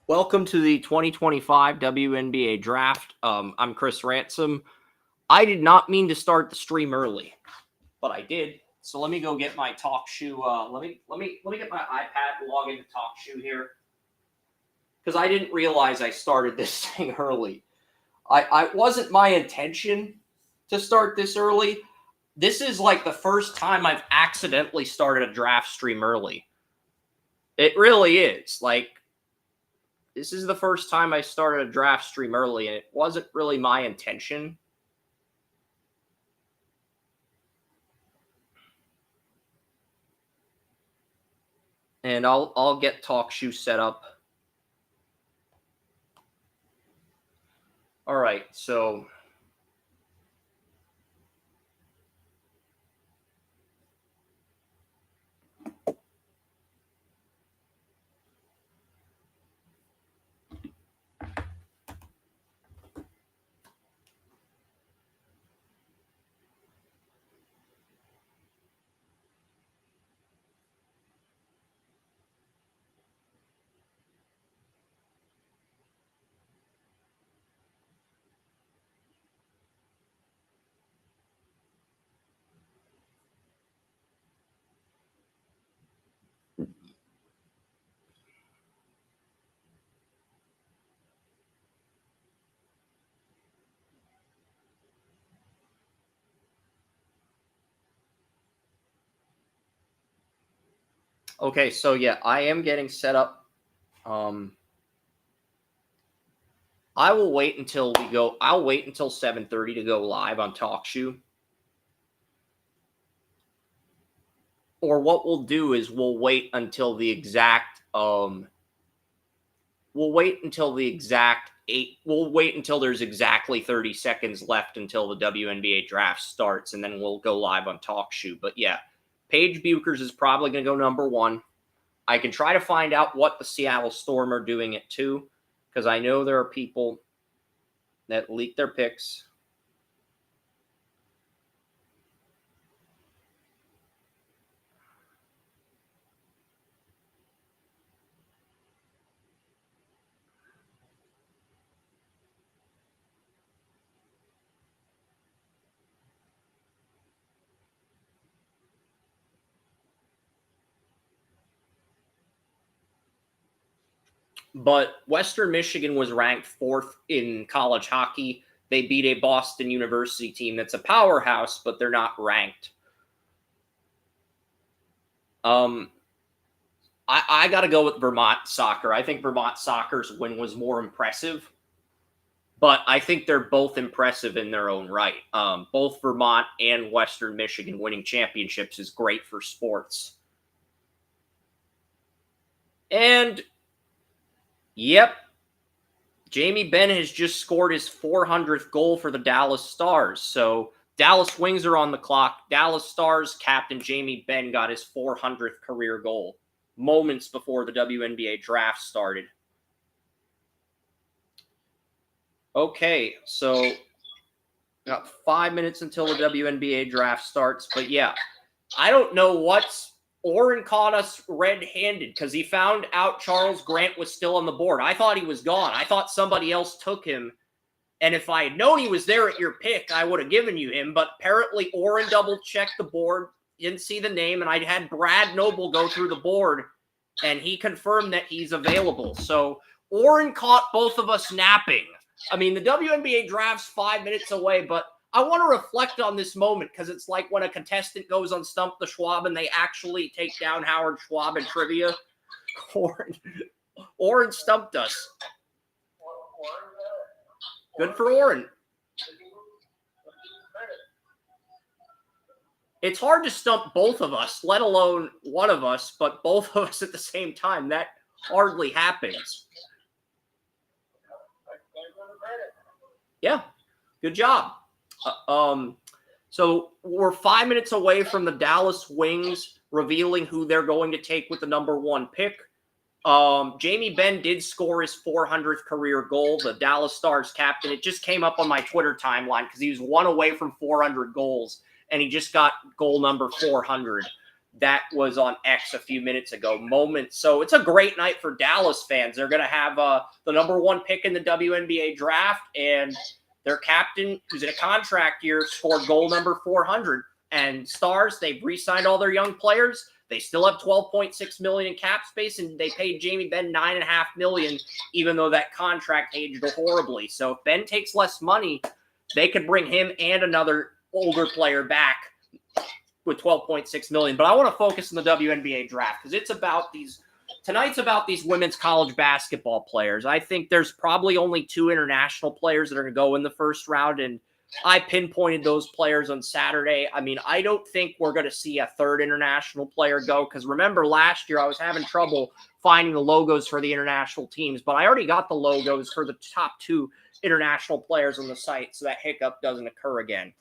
Welcome to the 2025 WNBA Draft. I'm Chris Ransom. I did not mean to start the stream early, but I did. So let me go get my talk shoe. Let me get my iPad, log into talk shoe here, because I didn't realize I started this thing early. I wasn't my intention to start this early. This is like the first time I've accidentally started a draft stream early. It really is. This is the first time I started a draft stream early, and it wasn't really my intention. And I'll get TalkShoe set up. All right, so okay, so yeah, I am getting set up. I will wait until we go. I'll wait until 7:30 to go live on TalkShoe. Or what we'll do is we'll wait until the exact we'll wait until there's exactly 30 seconds left until the WNBA draft starts, and then we'll go live on TalkShoe. But yeah, Paige Buchers is probably going to go number 1. I can try to find out what the Seattle Storm are doing at 2, because I know there are people that leak their picks. But Western Michigan was ranked 4th in college hockey. They beat a Boston University team that's a powerhouse, but they're not ranked. I got to go with Vermont soccer. I think Vermont soccer's win was more impressive, but I think they're both impressive in their own right. Both Vermont and Western Michigan winning championships is great for sports. And yep, Jamie Benn has just scored his 400th goal for the Dallas Stars. So Dallas Wings are on the clock. Dallas Stars captain Jamie Benn got his 400th career goal moments before the WNBA draft started. Okay, so got 5 minutes until the WNBA draft starts. But yeah, I don't know what's Oren caught us red-handed because he found out Charles Grant was still on the board. I thought he was gone. I thought somebody else took him. And if I had known he was there at your pick, I would have given you him. But apparently Oren double-checked the board, didn't see the name, and I had Brad Noble go through the board, and he confirmed that he's available. So Oren caught both of us napping. I mean, the WNBA draft's 5 minutes away, but I want to reflect on this moment because it's like when a contestant goes on Stump the Schwab and they actually take down Howard Schwab in trivia. Oren stumped us. Good for Oren. It's hard to stump both of us, let alone one of us, but both of us at the same time. That hardly happens. Yeah, good job. So we're 5 minutes away from the Dallas Wings revealing who they're going to take with the number 1 pick. Jamie Benn did score his 400th career goal, the Dallas Stars captain. It just came up on my Twitter timeline because he was 1 away from 400 goals, and he just got goal number 400. that was on X a few minutes ago. Moments. So it's a great night for Dallas fans. They're going to have the number 1 pick in the WNBA draft, and their captain, who's in a contract year, scored goal number 400. And Stars, they've re-signed all their young players. They still have $12.6 million in cap space, and they paid Jamie Benn $9.5 million, even though that contract aged horribly. So if Ben takes less money, they could bring him and another older player back with $12.6 million. But I want to focus on the WNBA draft because it's about tonight's about these women's college basketball players. I think there's probably only 2 international players that are going to go in the first round, and I pinpointed those players on Saturday. I mean, I don't think we're going to see a 3rd international player go because remember last year I was having trouble finding the logos for the international teams, but I already got the logos for the top 2 international players on the site so that hiccup doesn't occur again.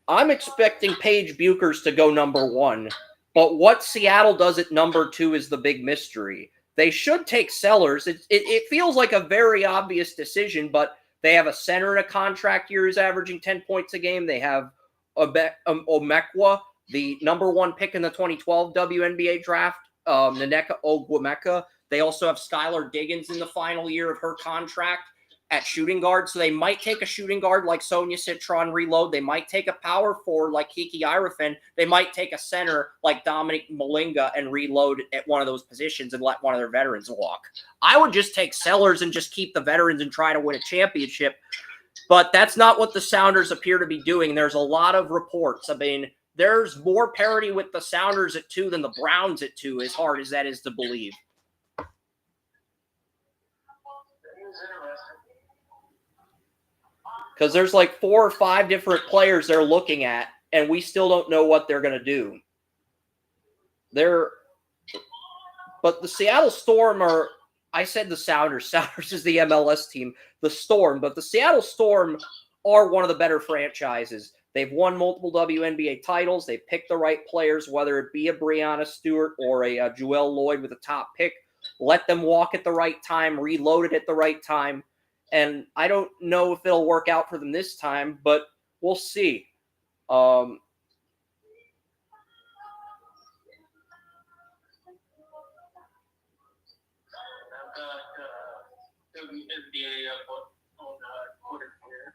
I'm expecting Paige Buchers to go number 1, but what Seattle does at number 2 is the big mystery. They should take Sellers. It feels like a very obvious decision, but they have a center in a contract year who's averaging 10 points a game. They have Omekwa, the number 1 pick in the 2012 WNBA draft, Nneka Ogwumeka. They also have Skylar Diggins in the final year of her contract at shooting guard. So they might take a shooting guard like Sonia Citron reload. They might take a power forward like Kiki Irefin. They might take a center like Dominic Malinga and reload at one of those positions and let one of their veterans walk. I would just take Sellers and just keep the veterans and try to win a championship. But that's not what the Sounders appear to be doing. There's a lot of reports. I mean, there's more parity with the Sounders at 2 than the Browns at 2, as hard as that is to believe. Because there's like 4 or 5 different players they're looking at, and we still don't know what they're going to do. But the Seattle Storm are, I said the Sounders. Sounders is the MLS team, the Storm. But the Seattle Storm are one of the better franchises. They've won multiple WNBA titles. They've picked the right players, whether it be a Breanna Stewart or a Joelle Lloyd with a top pick. Let them walk at the right time, reload it at the right time. And I don't know if it'll work out for them this time, but we'll see. WNBA on Twitter here.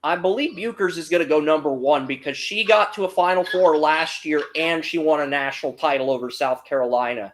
I believe Buchers is going to go number 1 because she got to a Final Four last year and she won a national title over South Carolina.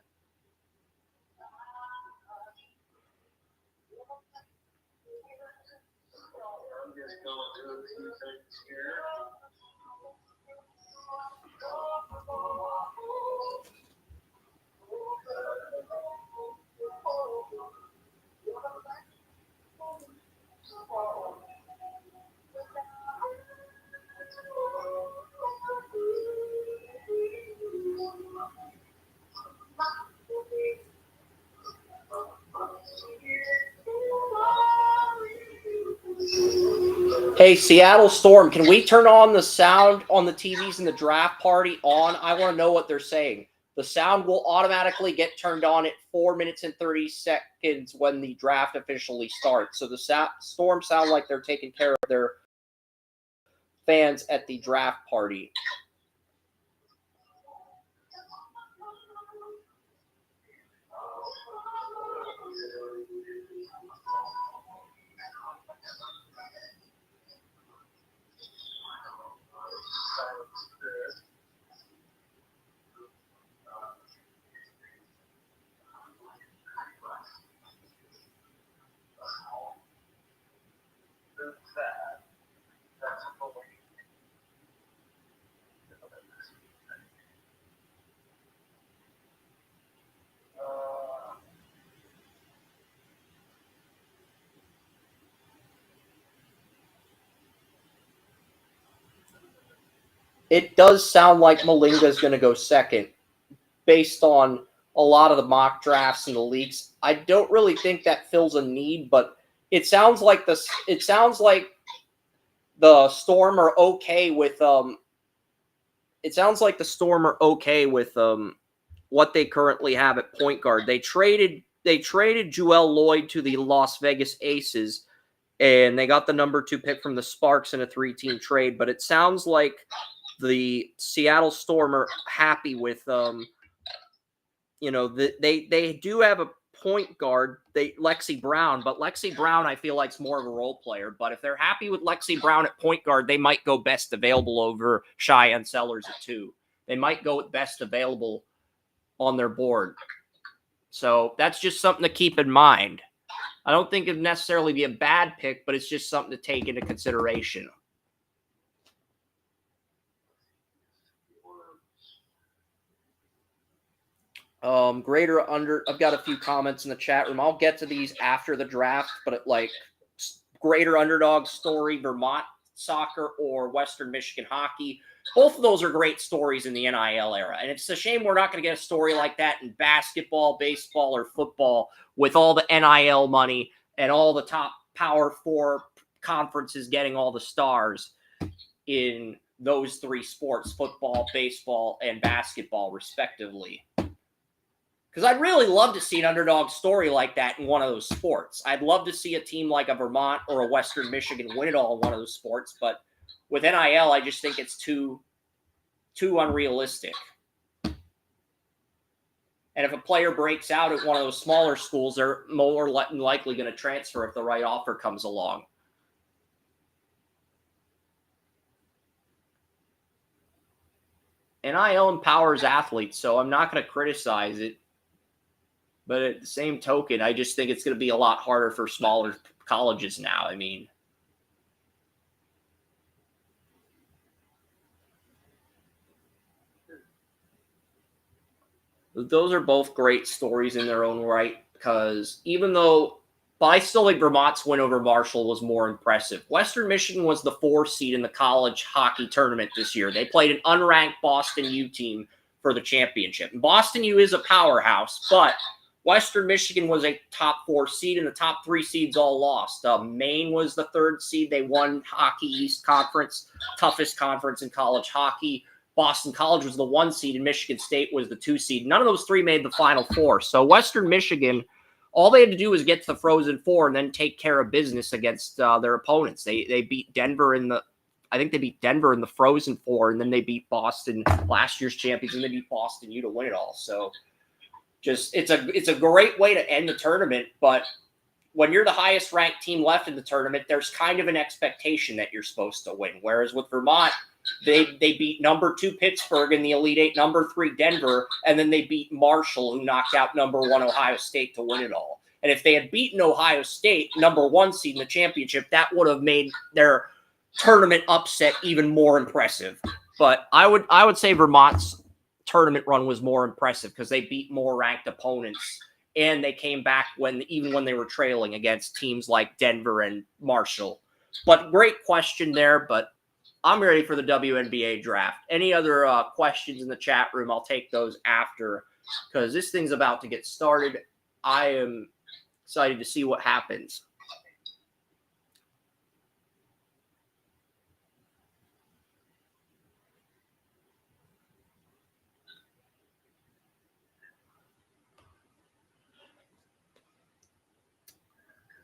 Hey, Seattle Storm, can we turn on the sound on the TVs in the draft party on? I want to know what they're saying. The sound will automatically get turned on at 4 minutes and 30 seconds when the draft officially starts. So the Storm sound like they're taking care of their fans at the draft party. It does sound like Malinga is going to go second based on a lot of the mock drafts and the leaks. I don't really think that fills a need, but it sounds like the Storm are okay with what they currently have at point guard. They traded Joelle Lloyd to the Las Vegas Aces and they got the number 2 pick from the Sparks in a 3-team trade. But it sounds like the Seattle Storm are happy with, they do have a point guard, Lexi Brown, but Lexi Brown I feel like is more of a role player. But if they're happy with Lexi Brown at point guard, they might go best available over Cheyenne Sellers at 2. They might go with best available on their board. So that's just something to keep in mind. I don't think it'd necessarily be a bad pick, but it's just something to take into consideration. Greater or under, I've got a few comments in the chat room. I'll get to these after the draft, but greater underdog story, Vermont soccer or Western Michigan hockey. Both of those are great stories in the NIL era. And it's a shame we're not going to get a story like that in basketball, baseball, or football with all the NIL money and all the top Power 4 conferences getting all the stars in those 3 sports, football, baseball, and basketball, respectively. Because I'd really love to see an underdog story like that in one of those sports. I'd love to see a team like a Vermont or a Western Michigan win it all in one of those sports. But with NIL, I just think it's too unrealistic. And if a player breaks out at one of those smaller schools, they're more likely going to transfer if the right offer comes along. NIL empowers athletes, so I'm not going to criticize it. But at the same token, I just think it's going to be a lot harder for smaller colleges now. I mean, those are both great stories in their own right, because but I still think Vermont's win over Marshall was more impressive. Western Michigan was the 4 seed in the college hockey tournament this year. They played an unranked Boston U team for the championship. And Boston U is a powerhouse, but Western Michigan was a top 4 seed, and the top 3 seeds all lost. Maine was the 3rd seed. They won Hockey East Conference, toughest conference in college hockey. Boston College was the 1 seed, and Michigan State was the 2 seed. None of those 3 made the Final Four. So Western Michigan, all they had to do was get to the Frozen Four and then take care of business against their opponents. They beat Denver I think they beat Denver in the Frozen Four, and then they beat Boston, last year's champions, and they beat Boston U to win it all. So it's a great way to end the tournament, but when you're the highest ranked team left in the tournament, there's kind of an expectation that you're supposed to win. Whereas with Vermont, they beat number 2 Pittsburgh in the Elite Eight, number 3 Denver, and then they beat Marshall, who knocked out number 1 Ohio State to win it all. And if they had beaten Ohio State, number 1 seed in the championship, that would have made their tournament upset even more impressive. But I would say Vermont's tournament run was more impressive because they beat more ranked opponents, and they came back even when they were trailing against teams like Denver and Marshall. But great question there, but I'm ready for the WNBA draft. Any other questions in the chat room, I'll take those after, because this thing's about to get started. I am excited to see what happens.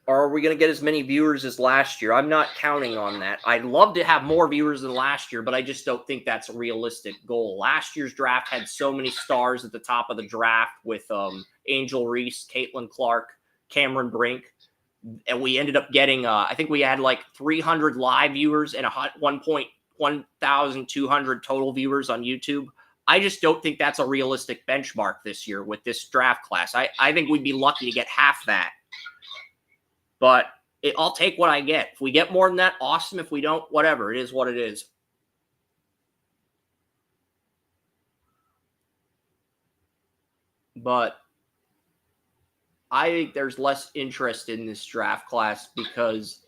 Or are we going to get as many viewers as last year? I'm not counting on that. I'd love to have more viewers than last year, but I just don't think that's a realistic goal. Last year's draft had so many stars at the top of the draft with Angel Reese, Caitlin Clark, Cameron Brink. And we ended up getting, I think we had like 300 live viewers and 1,200 total viewers on YouTube. I just don't think that's a realistic benchmark this year with this draft class. I think we'd be lucky to get half that. But I'll take what I get. If we get more than that, awesome. If we don't, whatever. It is what it is. But I think there's less interest in this draft class because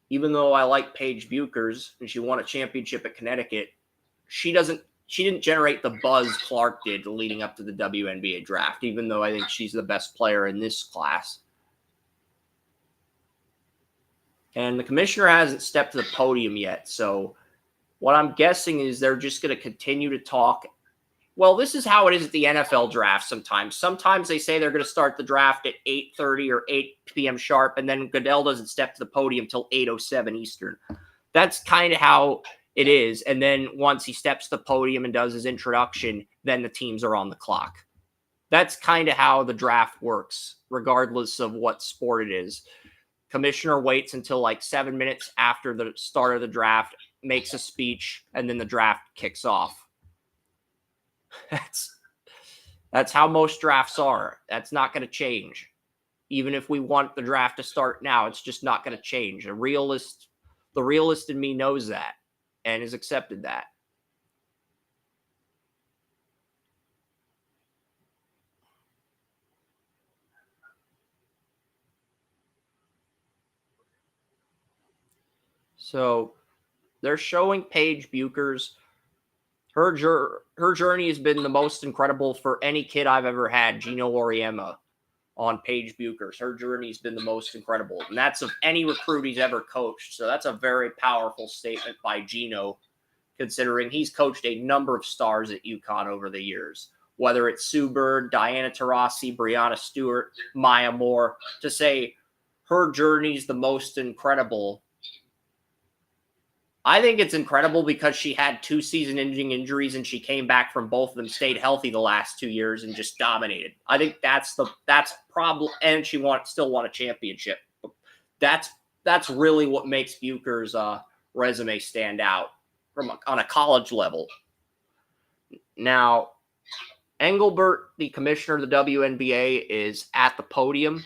even though I like Paige Buchers and she won a championship at Connecticut, she didn't generate the buzz Clark did leading up to the WNBA draft, even though I think she's the best player in this class. And the commissioner hasn't stepped to the podium yet. So what I'm guessing is they're just going to continue to talk Well, this is how it is at the NFL draft sometimes. Sometimes they say they're going to start the draft at 8:30 or 8 p.m. sharp, and then Goodell doesn't step to the podium until 8:07 Eastern. That's kind of how it is. And then once he steps to the podium and does his introduction, then the teams are on the clock. That's kind of how the draft works, regardless of what sport it is. Commissioner waits until like 7 minutes after the start of the draft, makes a speech, and then the draft kicks off. That's how most drafts are. That's not going to change. Even if we want the draft to start now, it's just not going to change. The realist in me knows that and has accepted that. So they're showing Paige Buchers. Her journey has been the most incredible for any kid I've ever had, Gino Auriemma, on Paige Buchers. Her journey's been the most incredible, and that's of any recruit he's ever coached. So that's a very powerful statement by Gino, considering he's coached a number of stars at UConn over the years, whether it's Sue Bird, Diana Taurasi, Brianna Stewart, Maya Moore. To say her journey's the most incredible, I think it's incredible because she had 2 season-ending injuries and she came back from both of them, stayed healthy the last 2 years, and just dominated. I think that's problem, and she still won a championship. That's really what makes Bucher's resume stand out on a college level. Now, Engelbert, the commissioner of the WNBA, is at the podium,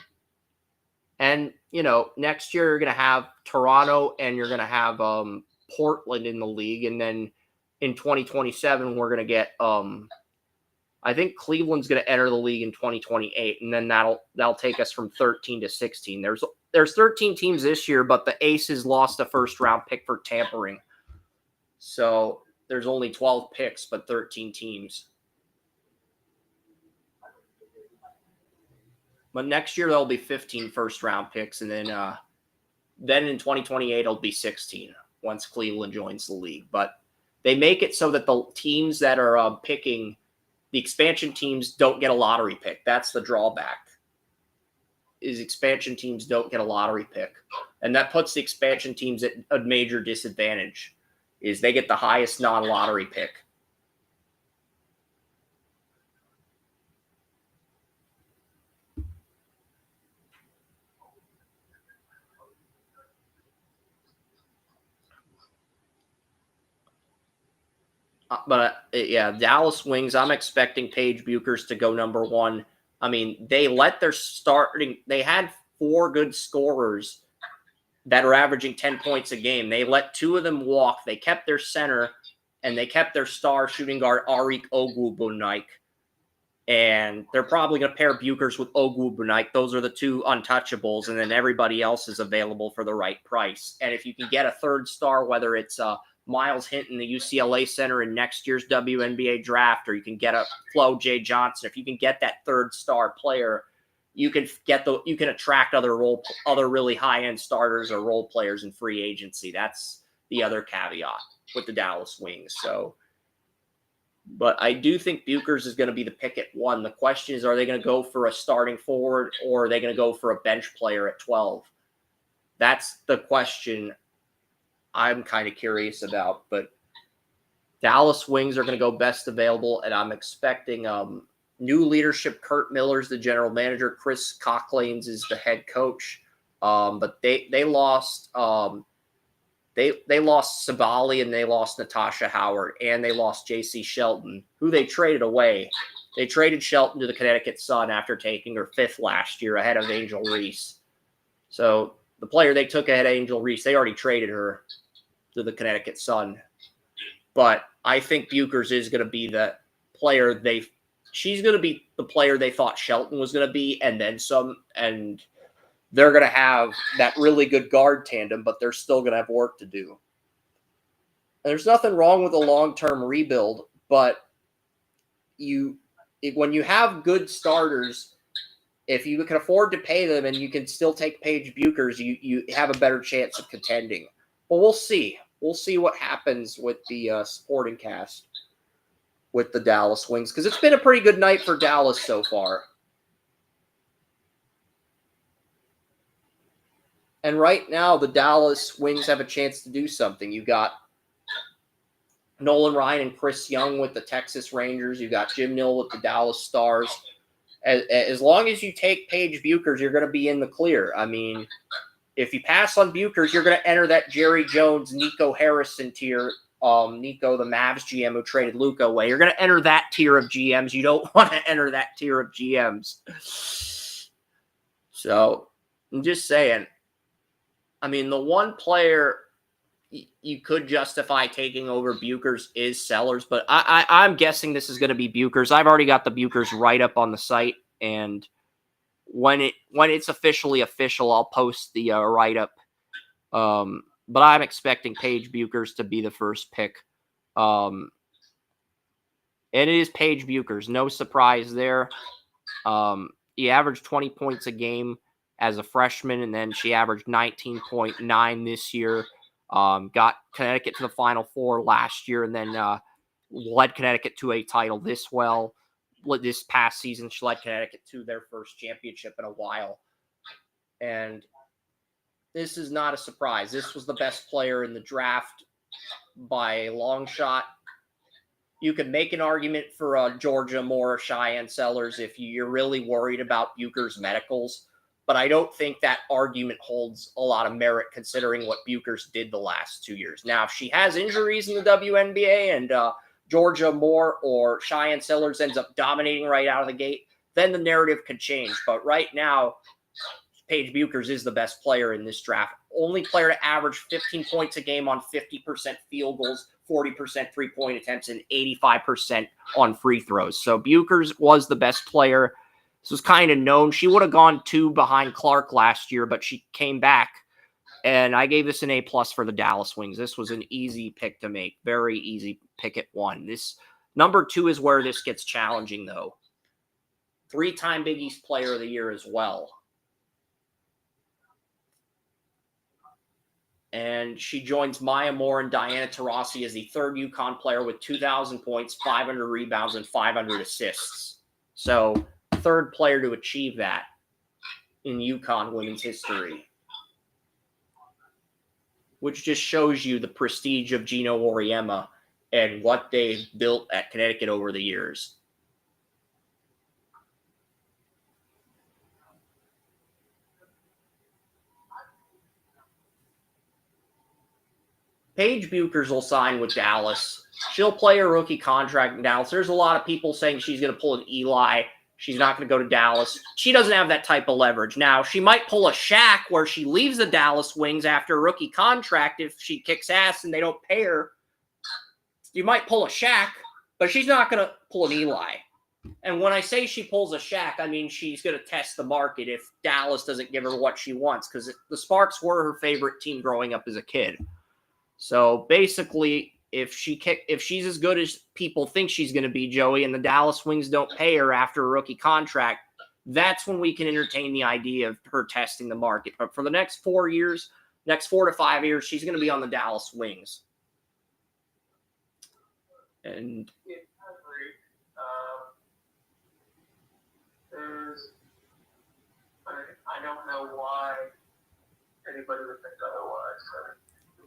and next year you're going to have Toronto and you're going to have Portland in the league, and then in 2027 we're going to get I think Cleveland's going to enter the league in 2028, and then that'll take us from 13 to 16. There's 13 teams this year, but the Aces lost a first round pick for tampering, so there's only 12 picks but 13 teams. But next year there'll be 15 first round picks, and then in 2028 it'll be 16 once Cleveland joins the league. But they make it so that the teams that are picking, the expansion teams, don't get a lottery pick. That's the drawback, is expansion teams don't get a lottery pick. And that puts the expansion teams at a major disadvantage, is they get the highest non-lottery pick. Dallas Wings, I'm expecting Paige Buchers to go number 1. I mean, they had 4 good scorers that are averaging 10 points a game. They let 2 of them walk. They kept their center, and they kept their star shooting guard, Arik Ogwubunaik. And they're probably going to pair Buchers with Ogwubunaik. Those are the 2 untouchables, and then everybody else is available for the right price. And if you can get a third star, whether it's Miles Hinton, the UCLA center in next year's WNBA draft, or you can get a Flo J. Johnson. If you can get that third star player, you can attract other really high-end starters or role players in free agency. That's the other caveat with the Dallas Wings. But I do think Buchers is going to be the pick at 1. The question is, are they going to go for a starting forward, or are they going to go for a bench player at 12? That's the question I'm kind of curious about. But Dallas Wings are going to go best available, and I'm expecting new leadership. Kurt Miller's the general manager. Chris Cocklanes is the head coach. But they lost they lost Sabali, and they lost Natasha Howard, and they lost J.C. Shelton, who they traded away. They traded Shelton to the Connecticut Sun after taking her 5th last year ahead of Angel Reese. So the player they took ahead of Angel Reese, they already traded her to the Connecticut Sun. But I think Buchers is going to be the player she's going to be the player they thought Shelton was going to be, and then some, and they're going to have that really good guard tandem, but they're still going to have work to do. And there's nothing wrong with a long-term rebuild, but when you have good starters, if you can afford to pay them and you can still take Paige Buchers, you have a better chance of contending. Well, we'll see. We'll see what happens with the supporting cast with the Dallas Wings because it's been a pretty good night for Dallas so far. And right now, the Dallas Wings have a chance to do something. You got Nolan Ryan and Chris Young with the Texas Rangers. You got Jim Nill with the Dallas Stars. As long as you take Paige Buchers, you're going to be in the clear. I mean, if you pass on Buchers, you're going to enter that Jerry Jones, Nico Harrison tier. Nico, the Mavs GM who traded Luka away. You're going to enter that tier of GMs. You don't want to enter that tier of GMs. So, I'm just saying. I mean, the one player you could justify taking over Buchers is Sellers, but I'm guessing this is going to be Buchers. I've already got the Buchers write-up on the site, and when it's officially official, I'll post the write-up. But I'm expecting Paige Buchers to be the first pick. And it is Paige Buchers. No surprise there. He averaged 20 points a game as a freshman, and then she averaged 19.9 this year. Got Connecticut to the Final Four last year, and then led Connecticut to a title this past season. She led Connecticut to their first championship in a while. And this is not a surprise. This was the best player in the draft by a long shot. You could make an argument for Georgia Moore or Cheyenne Sellers if you're really worried about Buchers' medicals. But I don't think that argument holds a lot of merit considering what Buchers did the last 2 years. Now, if she has injuries in the WNBA and Georgia Moore or Cheyenne Sellers ends up dominating right out of the gate, then the narrative could change. But right now, Paige Buchers is the best player in this draft. Only player to average 15 points a game on 50% field goals, 40% three-point attempts, and 85% on free throws. So Buchers was the best player. This was kind of known. She would have gone 2 behind Clark last year, but she came back. And I gave this an A+ for the Dallas Wings. This was an easy pick to make. Very easy pick at 1. This number 2 is where this gets challenging, though. 3-time Big East Player of the Year as well. And she joins Maya Moore and Diana Taurasi as the third UConn player with 2,000 points, 500 rebounds, and 500 assists. So, third player to achieve that in UConn women's history. Which just shows you the prestige of Gino Auriemma and what they've built at Connecticut over the years. Paige Buchers will sign with Dallas. She'll play a rookie contract in Dallas. There's a lot of people saying she's going to pull an Eli. She's not going to go to Dallas. She doesn't have that type of leverage. Now, she might pull a Shaq where she leaves the Dallas Wings after a rookie contract if she kicks ass and they don't pay her. You might pull a Shaq, but she's not going to pull an Eli. And when I say she pulls a Shaq, I mean she's going to test the market if Dallas doesn't give her what she wants, because the Sparks were her favorite team growing up as a kid. So basically, if she's as good as people think she's going to be, Joey, and the Dallas Wings don't pay her after a rookie contract, that's when we can entertain the idea of her testing the market. But for the next 4 years, next 4 to 5 years, she's going to be on the Dallas Wings. And yeah, I agree. I don't know why anybody would think otherwise.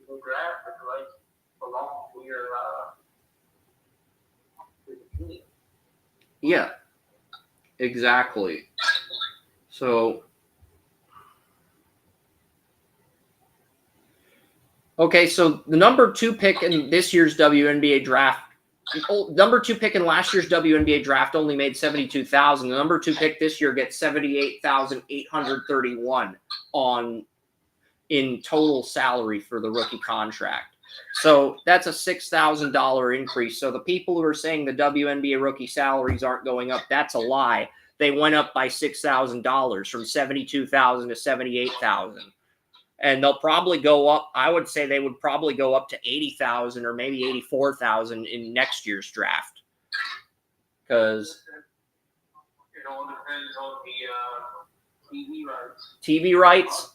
The draft is like belong to your team. yeah, exactly. So, okay, so the number 2 pick in this year's WNBA draft, number 2 pick in last year's WNBA draft only made $72,000. The number 2 pick this year gets $78,831 in total salary for the rookie contract. So that's a $6,000 increase. So the people who are saying the WNBA rookie salaries aren't going up, that's a lie. They went up by $6,000 from $72,000 to $78,000. And they'll probably go up. I would say they would probably go up to $80,000 or maybe $84,000 in next year's draft. Because it all depends on the TV rights. TV rights,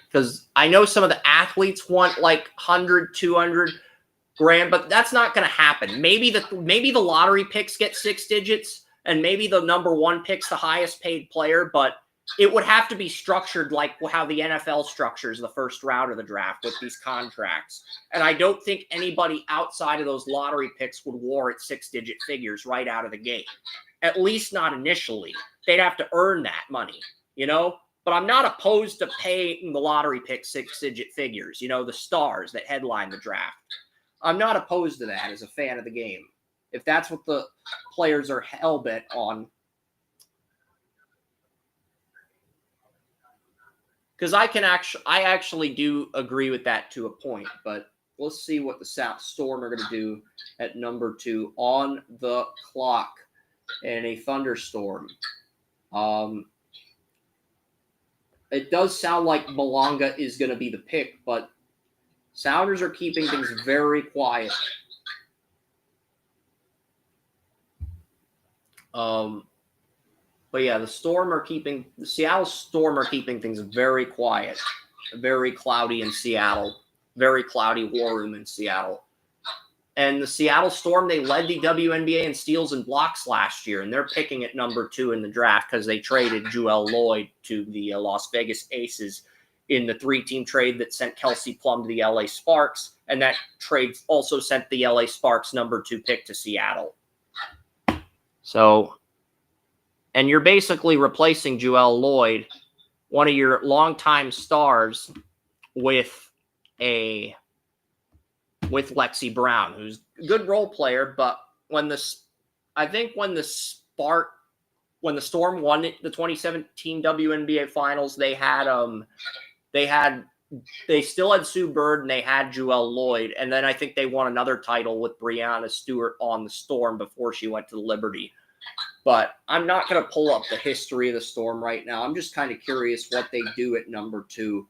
because I know some of the athletes want like 100, 200. grand, but that's not going to happen. Maybe the lottery picks get 6 digits, and maybe the number 1 pick's the highest paid player, but it would have to be structured like how the NFL structures the first round of the draft with these contracts. And I don't think anybody outside of those lottery picks would warrant 6-digit figures right out of the gate. At least not initially. They'd have to earn that money, But I'm not opposed to paying the lottery pick 6-digit figures, the stars that headline the draft. I'm not opposed to that as a fan of the game. If that's what the players are hell-bent on. Because I actually do agree with that to a point, but let's see what the Storm are going to do at number 2 on the clock in a thunderstorm. It does sound like Malonga is going to be the pick, but Sounders are keeping things very quiet. But yeah, the Seattle Storm are keeping things very quiet. Very cloudy in Seattle. Very cloudy war room in Seattle. And the Seattle Storm, they led the WNBA in steals and blocks last year, and they're picking at number 2 in the draft because they traded Joelle Lloyd to the Las Vegas Aces in the 3-team trade that sent Kelsey Plum to the LA Sparks, and that trade also sent the LA Sparks number 2 pick to Seattle. So, and you're basically replacing Joelle Lloyd, one of your longtime stars, with Lexi Brown, who's a good role player, but when the Storm won the 2017 WNBA Finals, they still had Sue Bird and they had Joelle Lloyd, and then I think they won another title with Breanna Stewart on the Storm before she went to the Liberty. But I'm not going to pull up the history of the Storm right now. I'm just kind of curious what they do at number 2.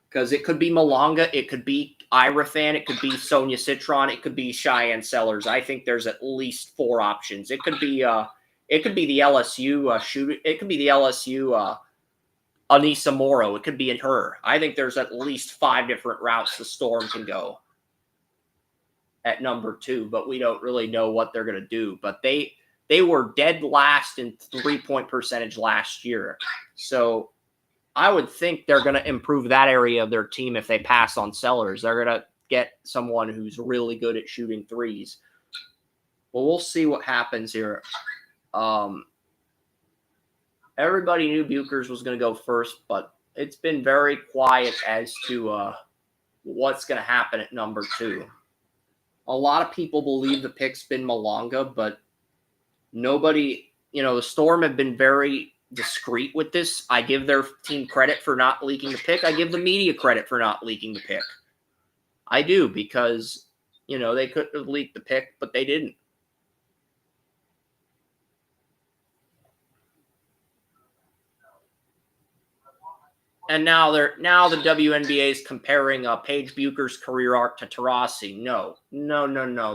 Because it could be Malonga, it could be Ira Fan, it could be Sonia Citron, it could be Cheyenne Sellers. I think there's at least 4 options. It could be the LSU shooter. It could be the LSU Anissa Morrow. It could be in her. I think there's at least 5 different routes the Storm can go at number 2, but we don't really know what they're going to do. But they were dead last in 3-point percentage last year, so I would think they're going to improve that area of their team if they pass on Sellers. They're going to get someone who's really good at shooting threes. Well, we'll see what happens here. Everybody knew Buchers was going to go first, but it's been very quiet as to what's going to happen at number 2. A lot of people believe the pick's been Malonga, but nobody, the Storm have been very discreet with this. I give their team credit for not leaking the pick. I give the media credit for not leaking the pick. I do, because they could have leaked the pick, but they didn't. And now the WNBA is comparing Paige Bucher's career arc to Taurasi. No,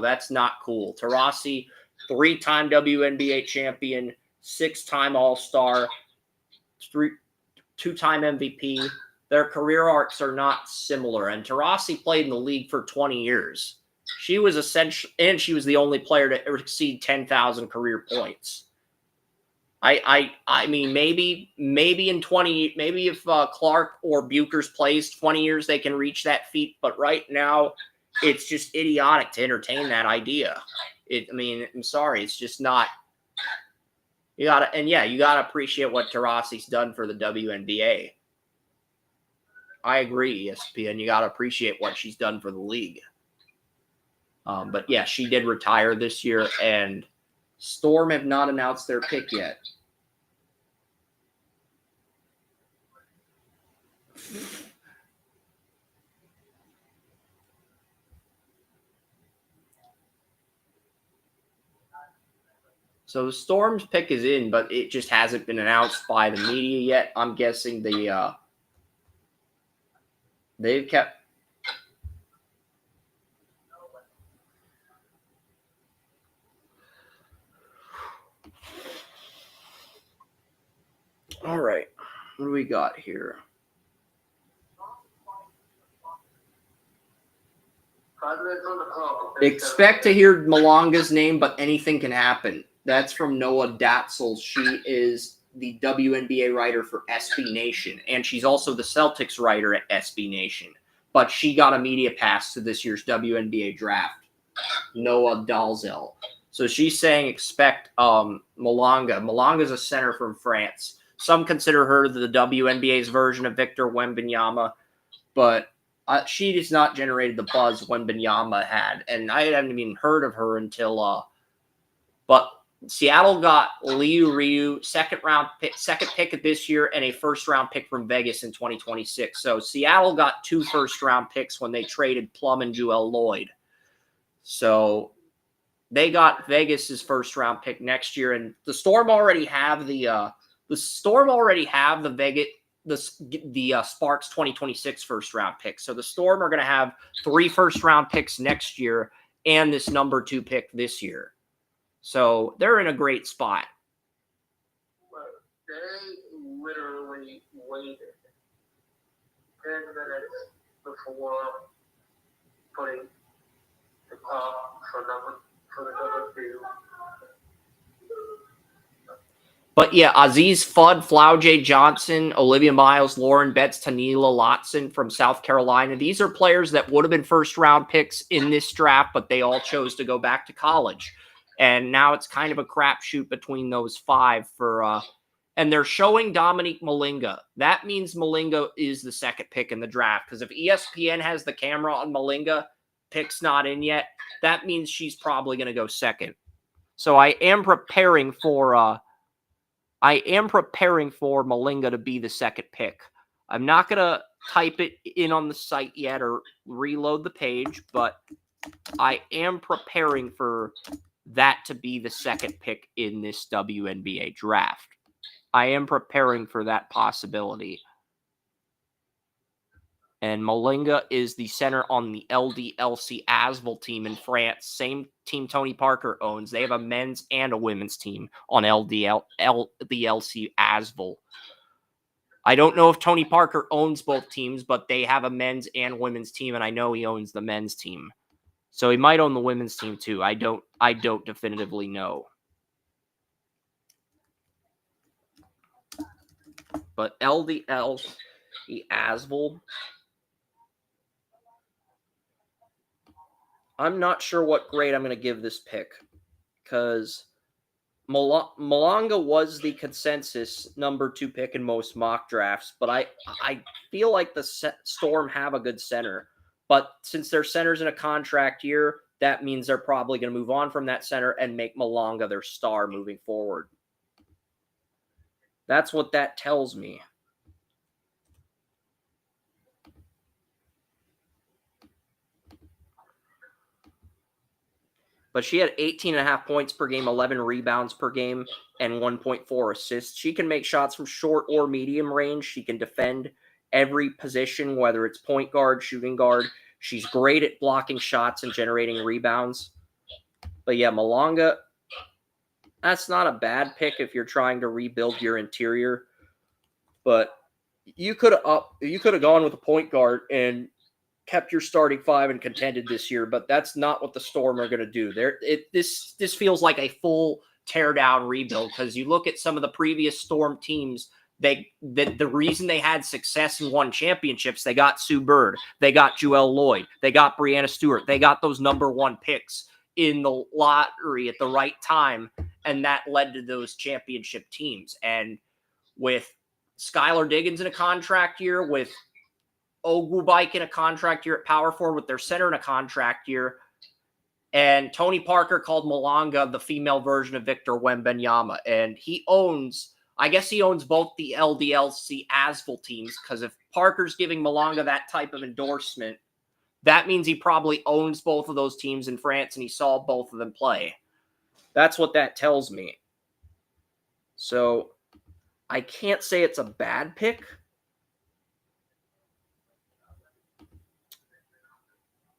that's not cool. Taurasi, 3-time WNBA champion, 6-time All-Star, 2-time MVP. Their career arcs are not similar. And Taurasi played in the league for 20 years. She was she was the only player to exceed 10,000 career points. I mean, maybe in 20, maybe if Clark or Buchers plays 20 years, they can reach that feat. But right now, it's just idiotic to entertain that idea. I'm sorry, it's just not. You gotta appreciate what Taurasi's done for the WNBA. I agree, ESPN. You gotta appreciate what she's done for the league. But yeah, she did retire this year, and Storm have not announced their pick yet. So the Storm's pick is in, but it just hasn't been announced by the media yet. I'm guessing they've kept. All right, what do we got here? 5 minutes on the clock. Expect to hear Malanga's name, but anything can happen. That's from Noah Datzel. She is the WNBA writer for SB Nation, and she's also the Celtics writer at SB Nation. But she got a media pass to this year's WNBA draft. Noah Dalzell. So she's saying expect Malanga. Malanga's a center from France. Some consider her the WNBA's version of Victor Wembanyama, but she has not generated the buzz Wembanyama had, and I hadn't even heard of her until. But Seattle got Liu Ryu, second pick of this year, and a first-round pick from Vegas in 2026. So Seattle got 2 first-round picks when they traded Plum and Joel Lloyd. So they got Vegas's first-round pick next year, and the Storm already have the Vegas. The Sparks 2026 first-round pick. So the Storm are going to have 3 first-round picks next year and this number 2 pick this year. So they're in a great spot. Well, they literally waited 10 minutes before putting the top for the number 2. But yeah, Aziz Fudd, Flaujay Johnson, Olivia Miles, Lauren Betts, Tanila Lotson from South Carolina. These are players that would have been first-round picks in this draft, but they all chose to go back to college. And now it's kind of a crapshoot between those 5 for and they're showing Dominique Malinga. That means Malinga is the second pick in the draft, because if ESPN has the camera on Malinga, pick's not in yet, that means she's probably going to go second. So I am preparing for Malinga to be the second pick. I'm not going to type it in on the site yet or reload the page, but I am preparing for that to be the second pick in this WNBA draft. I am preparing for that possibility. And Malinga is the center on the LDLC Asvel team in France. Same team Tony Parker owns. They have a men's and a women's team on LDLC Asvel. I don't know if Tony Parker owns both teams, but they have a men's and women's team, and I know he owns the men's team. So he might own the women's team too. I don't definitively know. But LDLC Asvel, I'm not sure what grade I'm going to give this pick, because Malanga was the consensus number 2 pick in most mock drafts, but I feel like the Storm have a good center. But since their center's in a contract year, that means they're probably going to move on from that center and make Malanga their star moving forward. That's what that tells me. But she had 18.5 points per game, 11 rebounds per game, and 1.4 assists. She can make shots from short or medium range. She can defend every position, whether it's point guard, shooting guard. She's great at blocking shots and generating rebounds. But yeah, Malanga, that's not a bad pick if you're trying to rebuild your interior. But you could have gone with a point guard and kept your starting 5 and contended this year, but that's not what the Storm are going to do. This feels like a full tear-down rebuild, because you look at some of the previous Storm teams, the reason they had success and won championships, they got Sue Bird, they got Joelle Lloyd, they got Breanna Stewart, they got those number 1 picks in the lottery at the right time, and that led to those championship teams. And with Skylar Diggins in a contract year, with Ogwubike in a contract year at power forward, with their center in a contract year, and Tony Parker called Malanga the female version of Victor Wembanyama, and I guess he owns both the LDLC Asvel teams, because if Parker's giving Malanga that type of endorsement, that means he probably owns both of those teams in France, and he saw both of them play. That's what that tells me. So I can't say it's a bad pick.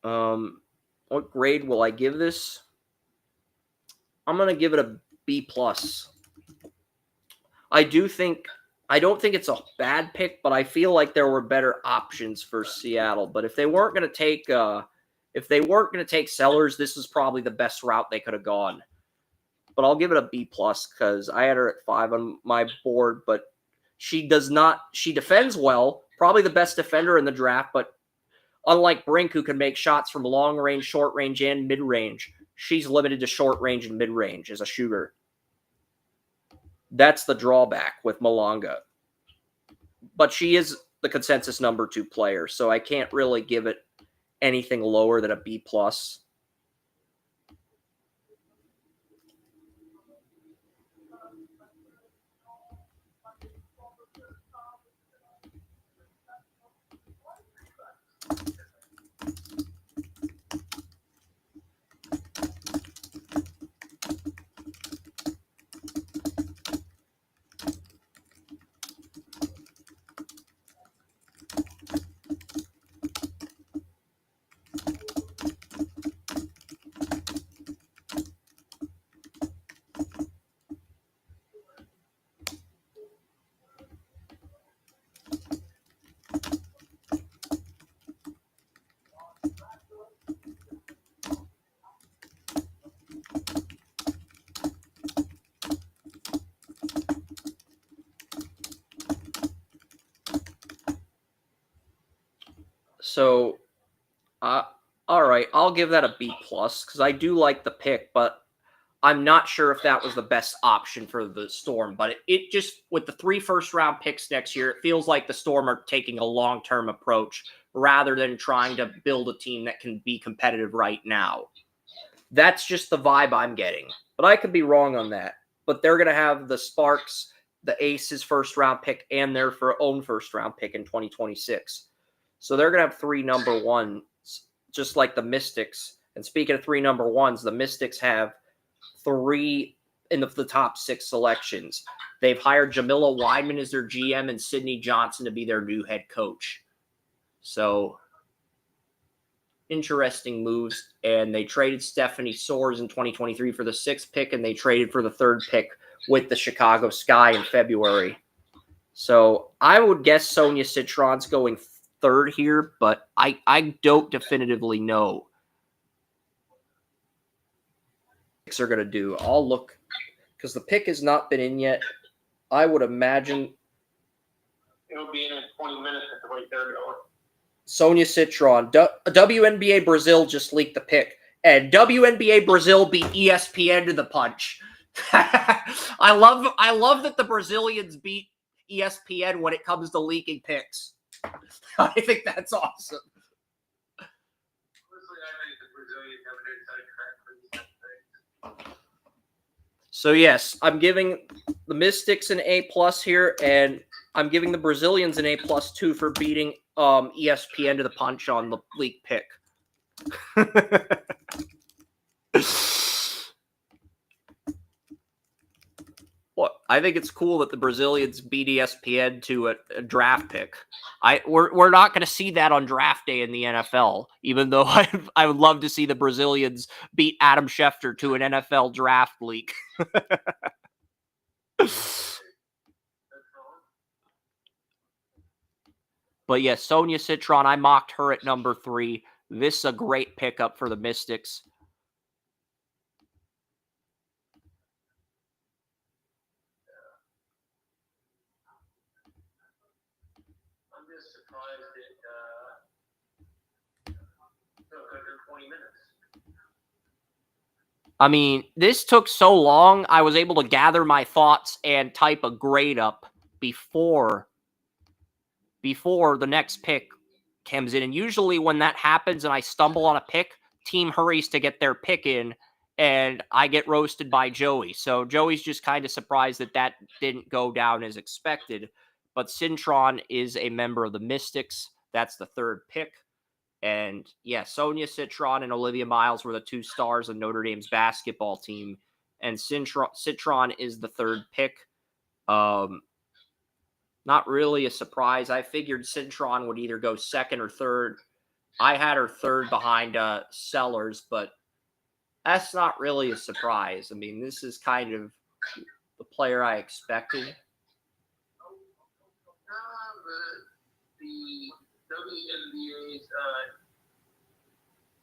What grade will I give this? I'm going to give it a B+. I don't think it's a bad pick, but I feel like there were better options for Seattle. But if they weren't going to take If they weren't going to take Sellers, this is probably the best route they could have gone. But I'll give it a B+ because I had her at 5 on my board, but she defends well, probably the best defender in the draft, but unlike Brink, who can make shots from long range, short range, and mid range, she's limited to short range and mid range as a shooter. That's the drawback with Malonga. But she is the consensus number 2 player, so I can't really give it anything lower than a B+. So, all right, I'll give that a B+ because I do like the pick, but I'm not sure if that was the best option for the Storm. But it just, with the 3 first-round picks next year, it feels like the Storm are taking a long-term approach rather than trying to build a team that can be competitive right now. That's just the vibe I'm getting. But I could be wrong on that. But they're going to have the Sparks, the Aces first-round pick, and their own first-round pick in 2026. So they're going to have 3 number 1s, just like the Mystics. And speaking of 3 number 1s, the Mystics have 3 in the top 6 selections. They've hired Jamila Wideman as their GM and Sydney Johnson to be their new head coach. So, interesting moves. And they traded Stephanie Soares in 2023 for the 6th pick, and they traded for the 3rd pick with the Chicago Sky in February. So, I would guess Sonia Citron's going 3rd here, but I don't definitively know what are going to do. I'll look because the pick has not been in yet. I would imagine it'll be in 20 minutes at the rate they're going. Sonia Citron. WNBA Brazil just leaked the pick, and WNBA Brazil beat ESPN to the punch. I love that the Brazilians beat ESPN when it comes to leaking picks. I think that's awesome. Honestly, I think the Brazilians have an inside track for these things. So yes, I'm giving the Mystics an A+ here, and I'm giving the Brazilians an A+ too for beating ESPN to the punch on the leak pick. Well, I think it's cool that the Brazilians beat ESPN to a draft pick. We're not going to see that on draft day in the NFL, even though I would love to see the Brazilians beat Adam Schefter to an NFL draft leak. But yes, Sonia Citron, I mocked her at number 3. This is a great pickup for the Mystics. I'm just surprised it took under 20 minutes. I mean, this took so long, I was able to gather my thoughts and type a grade up before the next pick comes in. And usually when that happens and I stumble on a pick, team hurries to get their pick in, and I get roasted by Joey. So Joey's just kind of surprised that didn't go down as expected. But Citron is a member of the Mystics. That's the 3rd pick. And yeah, Sonia Citron and Olivia Miles were the 2 stars of Notre Dame's basketball team. And Citron is the 3rd pick. Not really a surprise. I figured Citron would either go 2nd or 3rd. I had her 3rd behind Sellers, but that's not really a surprise. I mean, this is kind of the player I expected. The WNBA's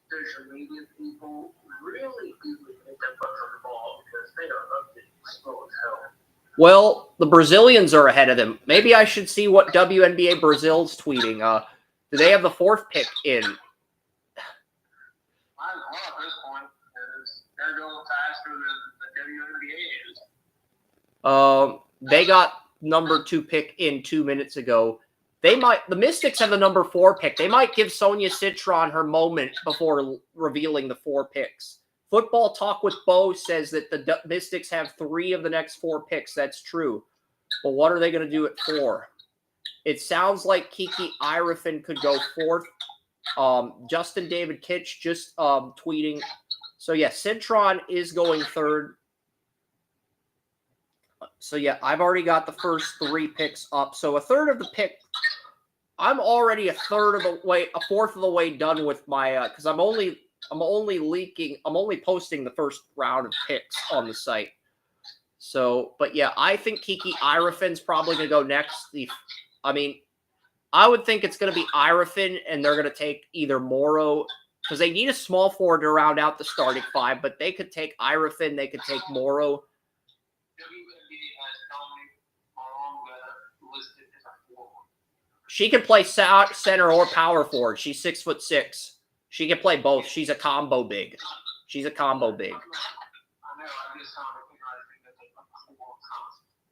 their social media people really do hit their butts on the ball because they are up to slow as hell. Well, the Brazilians are ahead of them. Maybe I should see what WNBA Brazil's tweeting. Do they have the 4th pick in? I don't know at this point. They're going faster than the WNBA is. They got number 2 pick in 2 minutes ago. The Mystics have the number 4 pick. They might give Sonia Citron her moment before revealing the 4 picks. Football Talk with Bo says that the Mystics have 3 of the next 4 picks. That's true. But what are they going to do at 4? It sounds like Kiki Irefin could go 4th. Justin David Kitch just tweeting. So, yeah, Citron is going 3rd. So, yeah, I've already got the first 3 picks up. So, a third of the pick. I'm already a 4th of the way done with my, because I'm only posting the first round of picks on the site. So, but yeah, I think Kiki Irefin's probably going to go next. I would think it's going to be Irefin, and they're going to take either Morrow, because they need a small forward to round out the starting 5, but they could take Irefin, they could take Morrow. She can play center or power forward. She's 6'6". She can play both. She's a combo big.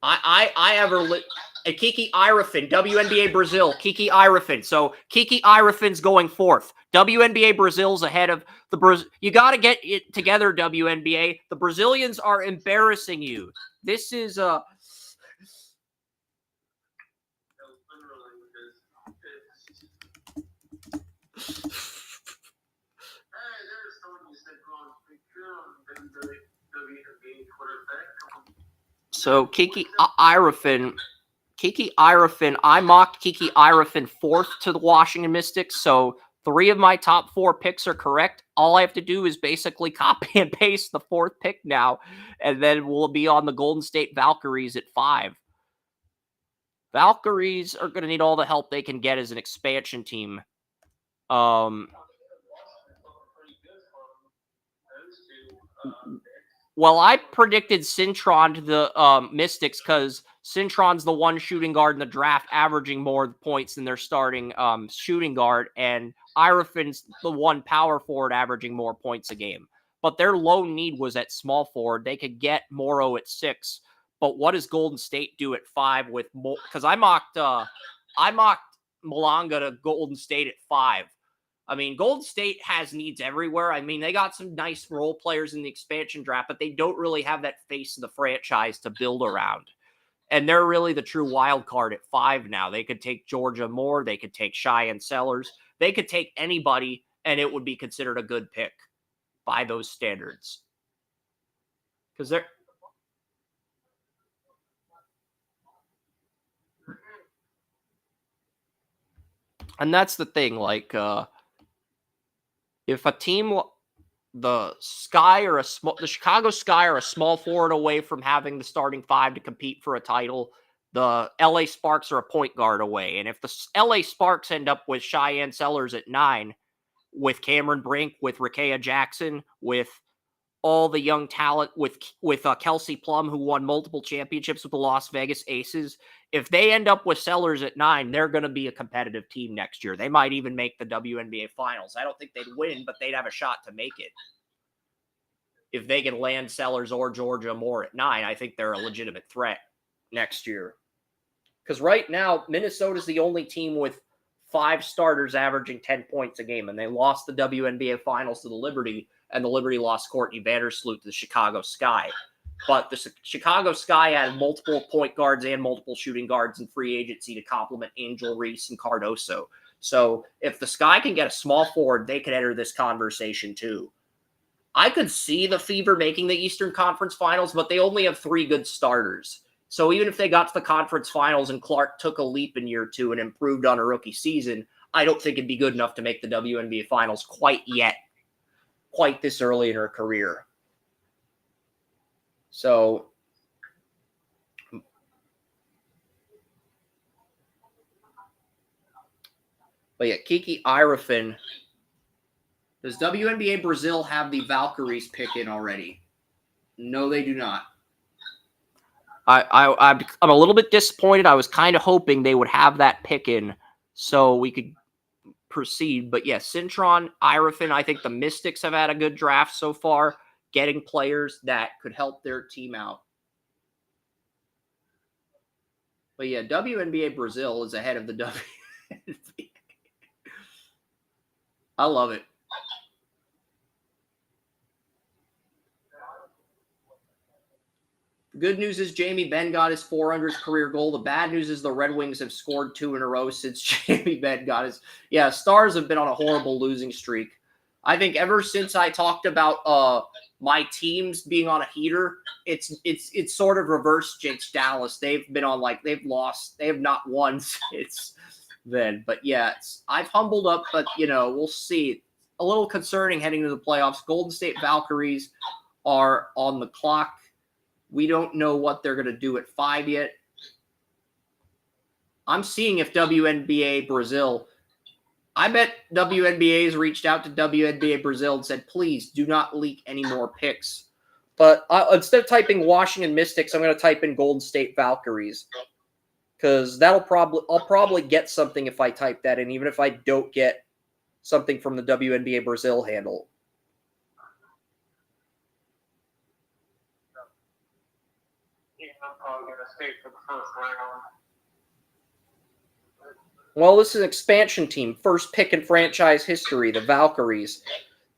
I have her and Kiki Irefin, WNBA Brazil, Kiki Irefin. So Kiki Irefin's going 4th. WNBA Brazil's ahead of the Brazil. You got to get it together, WNBA. The Brazilians are embarrassing you. This is So Kiki Irefin, I mocked Kiki Irefin 4th to the Washington Mystics, so 3 of my top 4 picks are correct. All I have to do is basically copy and paste the 4th pick now, and then we'll be on the Golden State Valkyries at 5. Valkyries are going to need all the help they can get as an expansion team. Well, I predicted Cintron to the Mystics because Cintron's the one shooting guard in the draft averaging more points than their starting shooting guard, and Irefin's the one power forward averaging more points a game. But their lone need was at small forward. They could get Morrow at 6, but what does Golden State do at 5 with more? Because I mocked Malanga to Golden State at 5. I mean, Golden State has needs everywhere. I mean, they got some nice role players in the expansion draft, but they don't really have that face of the franchise to build around. And they're really the true wild card at 5 now. They could take Georgia Moore. They could take Cheyenne Sellers. They could take anybody, and it would be considered a good pick by those standards. Because they're... And that's the thing, like... if a team, the Chicago Sky are a small forward away from having the starting 5 to compete for a title, the LA Sparks are a point guard away. And if the LA Sparks end up with Cheyenne Sellers at 9, with Cameron Brink, with Rakea Jackson, with all the young talent, with Kelsey Plum, who won multiple championships with the Las Vegas Aces, if they end up with Sellers at 9, they're going to be a competitive team next year. They might even make the WNBA Finals. I don't think they'd win, but they'd have a shot to make it. If they can land Sellers or Georgia Moore at 9, I think they're a legitimate threat next year. Because right now, Minnesota's the only team with 5 starters averaging 10 points a game, and they lost the WNBA Finals to the Liberty, and the Liberty lost Courtney Vandersloot to the Chicago Sky. But the Chicago Sky had multiple point guards and multiple shooting guards in free agency to complement Angel Reese and Cardoso. So if the Sky can get a small forward, they could enter this conversation too. I could see the Fever making the Eastern Conference Finals, but they only have 3 good starters. So even if they got to the conference finals and Clark took a leap in year 2 and improved on a rookie season, I don't think it'd be good enough to make the WNBA Finals quite yet, quite this early in her career. So, but yeah, Kiki Irefin, Does WNBA Brazil have the Valkyries pick in already? No, they do not. I'm a little bit disappointed. I was kind of hoping they would have that pick in so we could proceed. But yes, Cintron, Irefin, I think the Mystics have had a good draft so far, getting players that could help their team out. But yeah, WNBA Brazil is ahead of the WNBA. I love it. The good news is Jamie Benn got his 400th career goal. The bad news is the Red Wings have scored 2 in a row since Jamie Benn got his. Yeah, Stars have been on a horrible losing streak. I think ever since I talked about my teams being on a heater, it's sort of reverse jinx Dallas. They've been on they've lost. They have not won since then. But yeah, I've humbled up, but we'll see. A little concerning heading to the playoffs. Golden State Valkyries are on the clock. We don't know what they're going to do at 5 yet. I'm seeing if WNBA Brazil. I bet WNBA's reached out to WNBA Brazil and said, please do not leak any more picks. But instead of typing Washington Mystics, I'm going to type in Golden State Valkyries. Because I'll probably get something if I type that in, even if I don't get something from the WNBA Brazil handle. I'm probably going to stay for the first round. Well, this is an expansion team. First pick in franchise history, the Valkyries.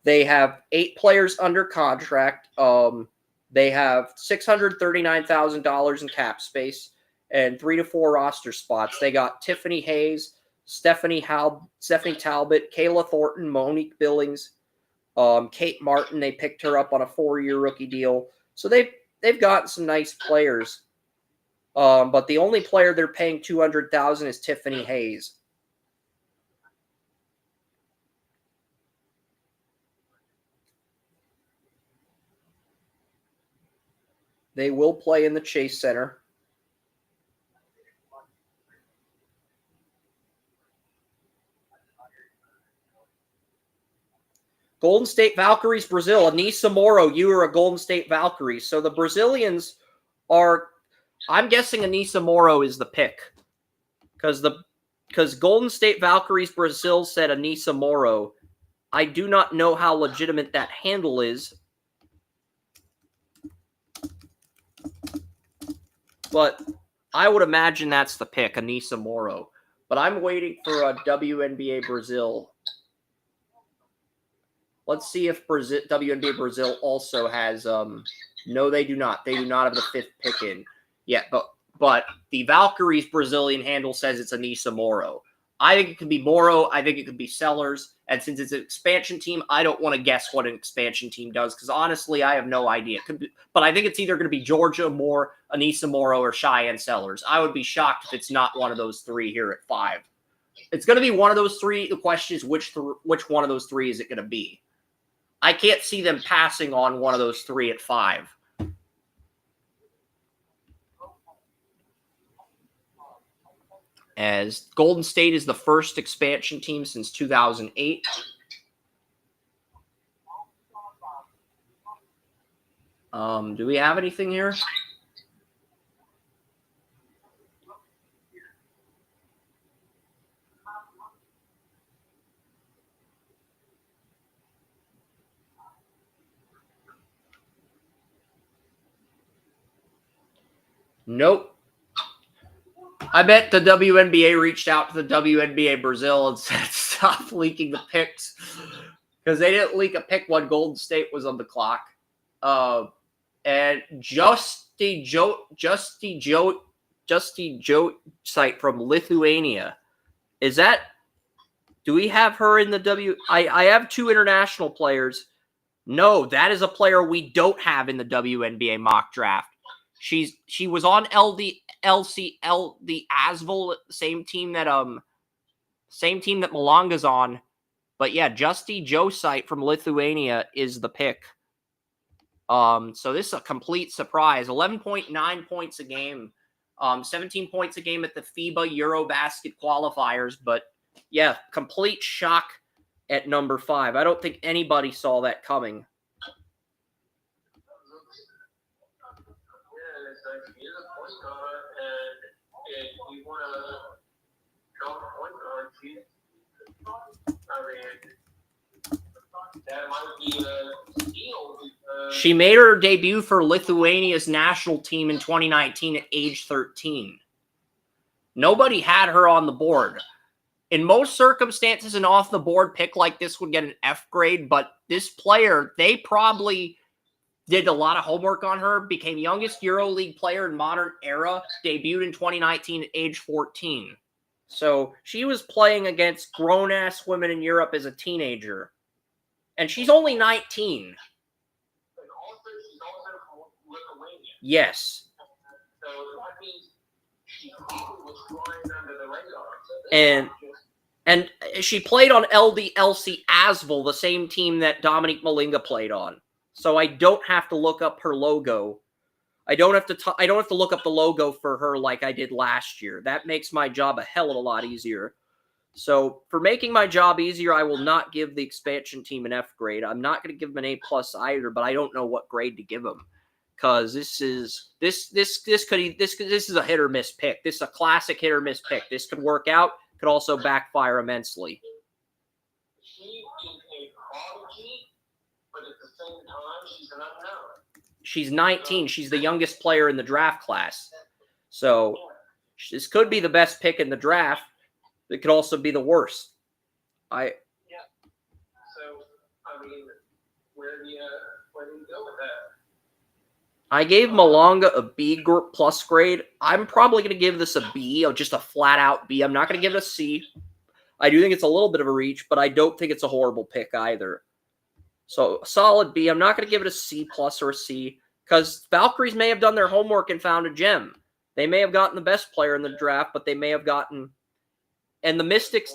They have 8 players under contract. They have $639,000 in cap space and 3 to 4 roster spots. They got Tiffany Hayes, Stephanie Talbot, Kayla Thornton, Monique Billings, Kate Martin. They picked her up on a 4-year rookie deal. So they've got some nice players. But the only player they're paying $200,000 is Tiffany Hayes. They will play in the Chase Center. Golden State Valkyries, Brazil. Anissa Moro, you are a Golden State Valkyries. So the Brazilians are... I'm guessing Anissa Moro is the pick. Because Golden State Valkyries Brazil said Anissa Moro. I do not know how legitimate that handle is. But I would imagine that's the pick, Anissa Moro. But I'm waiting for a WNBA Brazil. Let's see if WNBA Brazil also has... no, they do not. They do not have the 5th pick in. Yeah, but the Valkyries Brazilian handle says it's Anissa Moro. I think it could be Moro. I think it could be Sellers. And since it's an expansion team, I don't want to guess what an expansion team does because honestly, I have no idea. But I think it's either going to be Georgia Moore, Anissa Moro, or Cheyenne Sellers. I would be shocked if it's not one of those 3 here at 5. It's going to be one of those 3. The question is which one of those 3 is it going to be? I can't see them passing on one of those 3 at 5. As Golden State is the first expansion team since 2008. Do we have anything here? Nope. I bet the WNBA reached out to the WNBA Brazil and said, stop leaking the picks. Because they didn't leak a pick when Golden State was on the clock. And Justy Joe site from Lithuania. Is that... Do we have her in the I have 2 international players. No, that is a player we don't have in the WNBA mock draft. She was on LCL, the Asvel, same team that Malanga's on. But yeah, Justy Josite from Lithuania is the pick. So this is a complete surprise. 11.9 points a game. 17 points a game at the FIBA Eurobasket qualifiers. But yeah, complete shock at number 5. I don't think anybody saw that coming. Yeah, it's like she's a point guard, and if you want to draw a point guard, that might be a steal because She made her debut for Lithuania's national team in 2019 at age 13. Nobody had her on the board. In most circumstances, an off-the-board pick like this would get an F grade, but this player, they probably did a lot of homework on her, became youngest EuroLeague player in modern era, debuted in 2019 at age 14. So she was playing against grown-ass women in Europe as a teenager. And she's only 19. and also she's also from Lithuania. Yes. So that means she probably was flying under the radar. And she played on LDLC Asvel, the same team that Dominique Malinga played on. So I don't have to look up her logo. I don't have to look up the logo for her like I did last year. That makes my job a hell of a lot easier. So for making my job easier, I will not give the expansion team an F grade. I'm not going to give them an A+ either, but I don't know what grade to give them. Because this is a hit or miss pick. This is a classic hit or miss pick. This could work out, could also backfire immensely. She is a prodigy, but at the same time, she's an unknown. She's 19. She's the youngest player in the draft class. So this could be the best pick in the draft. It could also be the worst. So, I mean, where do you go with that? I gave Malonga a B+ grade. I'm probably going to give this a B, or just a flat-out B. I'm not going to give it a C. I do think it's a little bit of a reach, but I don't think it's a horrible pick either. So, solid B. I'm not going to give it a C+ or a C, because Valkyries may have done their homework and found a gem. They may have gotten the best player in the draft, but they may have gotten... And the Mystics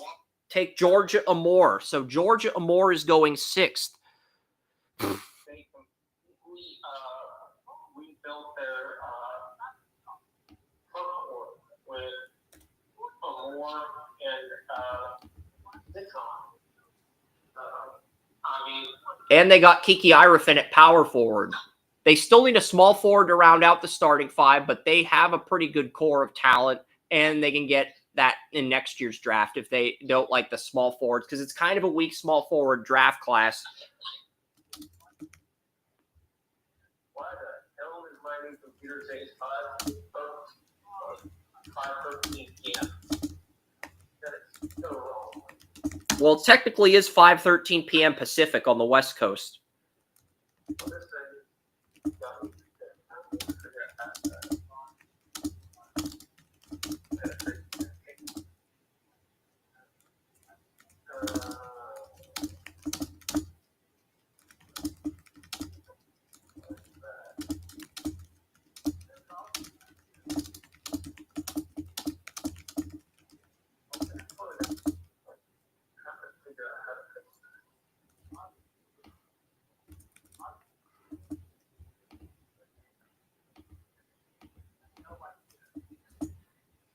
take Georgia Amore. So, Georgia Amore is going 6th. We built their front court with Amore and Nikon. And they got Kiki Irefin at power forward. They still need a small forward to round out the starting 5, but they have a pretty good core of talent, and they can get that in next year's draft if they don't like the small forwards, because it's kind of a weak small forward draft class. Why the hell is my new computer saying 5:13 p.m.? That is so wrong. Well, it technically is 5:13 p.m. Pacific on the West Coast.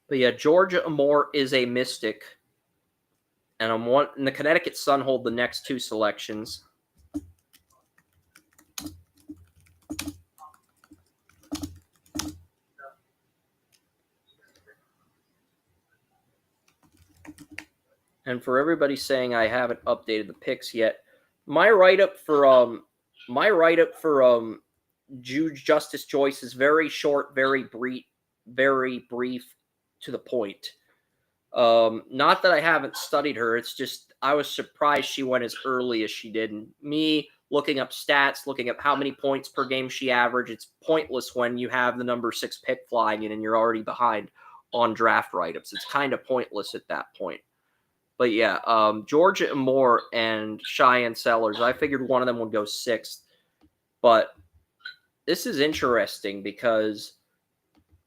But yeah, Georgia Amore is a Mystic. And and the Connecticut Sun hold the next 2 selections. And for everybody saying I haven't updated the picks yet, my write-up for Justice Joyce is very short, very brief, to the point. Not that I haven't studied her. It's just I was surprised she went as early as she did. And me looking up stats, looking up how many points per game she averaged, it's pointless when you have the number 6 pick flying in and you're already behind on draft write-ups. It's kind of pointless at that point. But yeah, Georgia Amore and Cheyenne Sellers, I figured one of them would go 6th. But this is interesting because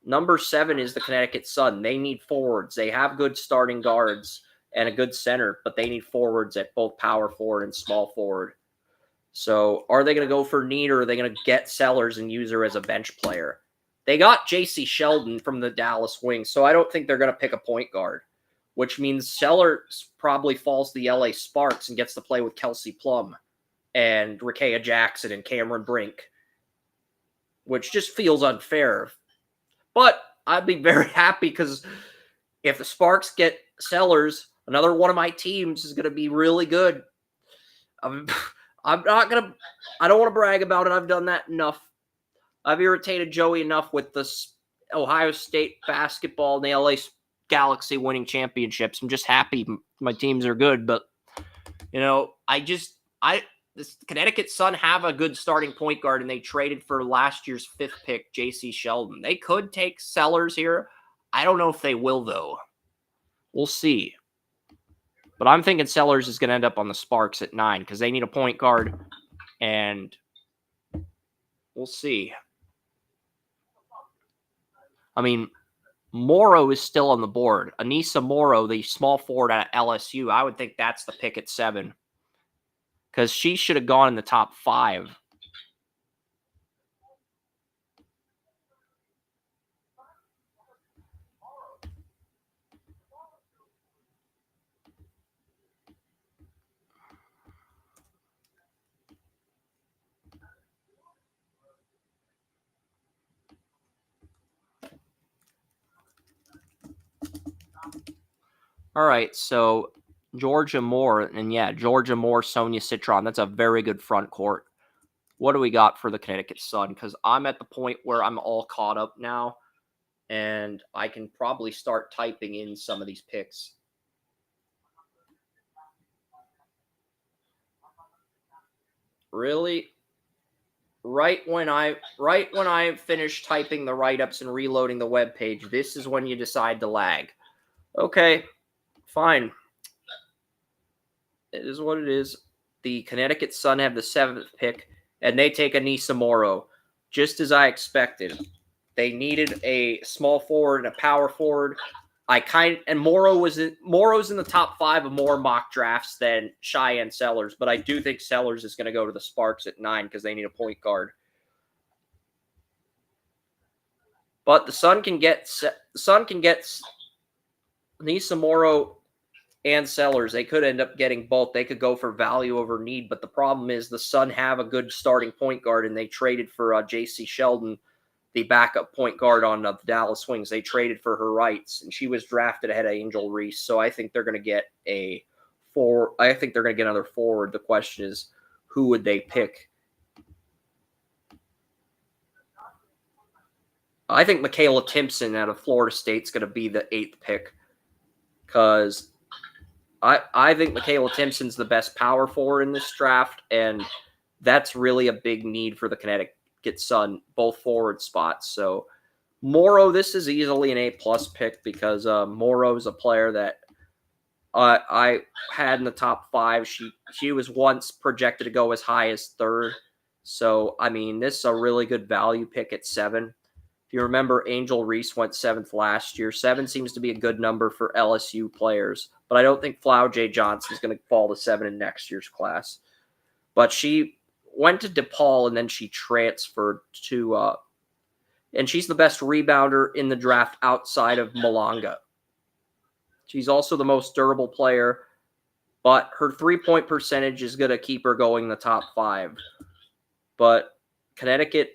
number 7 is the Connecticut Sun. They need forwards. They have good starting guards and a good center, but they need forwards at both power forward and small forward. So are they going to go for need, or are they going to get Sellers and use her as a bench player? They got J.C. Sheldon from the Dallas Wings, so I don't think they're going to pick a point guard. which means Sellers probably falls to the LA Sparks and gets to play with Kelsey Plum and Rakea Jackson and Cameron Brink, which just feels unfair. But I'd be very happy because if the Sparks get Sellers, another one of my teams is going to be really good. I'm not going to, I don't want to brag about it. I've done that enough. I've irritated Joey enough with this Ohio State basketball and the LA Galaxy winning championships. I'm just happy my teams are good, but this Connecticut Sun have a good starting point guard, and they traded for last year's 5th pick, J.C. Sheldon. They could take Sellers here. I don't know if they will, though. We'll see. But I'm thinking Sellers is going to end up on the Sparks at 9 because they need a point guard, and we'll see. I mean, Morrow is still on the board. Anissa Morrow, the small forward at LSU, I would think that's the pick at 7 because she should have gone in the top 5. All right, so Georgia Moore, and Georgia Moore, Sonia Citron. That's a very good front court. What do we got for the Connecticut Sun? Because I'm at the point where I'm all caught up now, and I can probably start typing in some of these picks. Really? Right when I finish typing the write-ups and reloading the web page, this is when you decide to lag. Okay, fine. It is what it is. The Connecticut Sun have the 7th pick, and they take Anissa Morrow, just as I expected. They needed a small forward and a power forward. Morrow's in the top 5 of more mock drafts than Cheyenne Sellers, but I do think Sellers is going to go to the Sparks at 9 because they need a point guard. But the Sun can get Anissa Morrow and Sellers. They could end up getting both. They could go for value over need, but the problem is the Sun have a good starting point guard, and they traded for J.C. Sheldon, the backup point guard on the Dallas Wings. They traded for her rights, and she was drafted ahead of Angel Reese. So I think they're going to get another forward. The question is, who would they pick? I think Michaela Timpson out of Florida State's going to be the 8th pick because I think Michaela Timpson's the best power forward in this draft, and that's really a big need for the Connecticut Sun, both forward spots. So Morrow, this is easily an A+ pick because Morrow is a player that I had in the top 5. She was once projected to go as high as 3rd. So, I mean, this is a really good value pick at 7. If you remember, Angel Reese went 7th last year. 7 seems to be a good number for LSU players, but I don't think Flau J. Johnson is going to fall to 7 in next year's class. But she went to DePaul, and then she transferred to and she's the best rebounder in the draft outside of Malanga. She's also the most durable player, but her 3-point percentage is going to keep her going in the top 5. But Connecticut,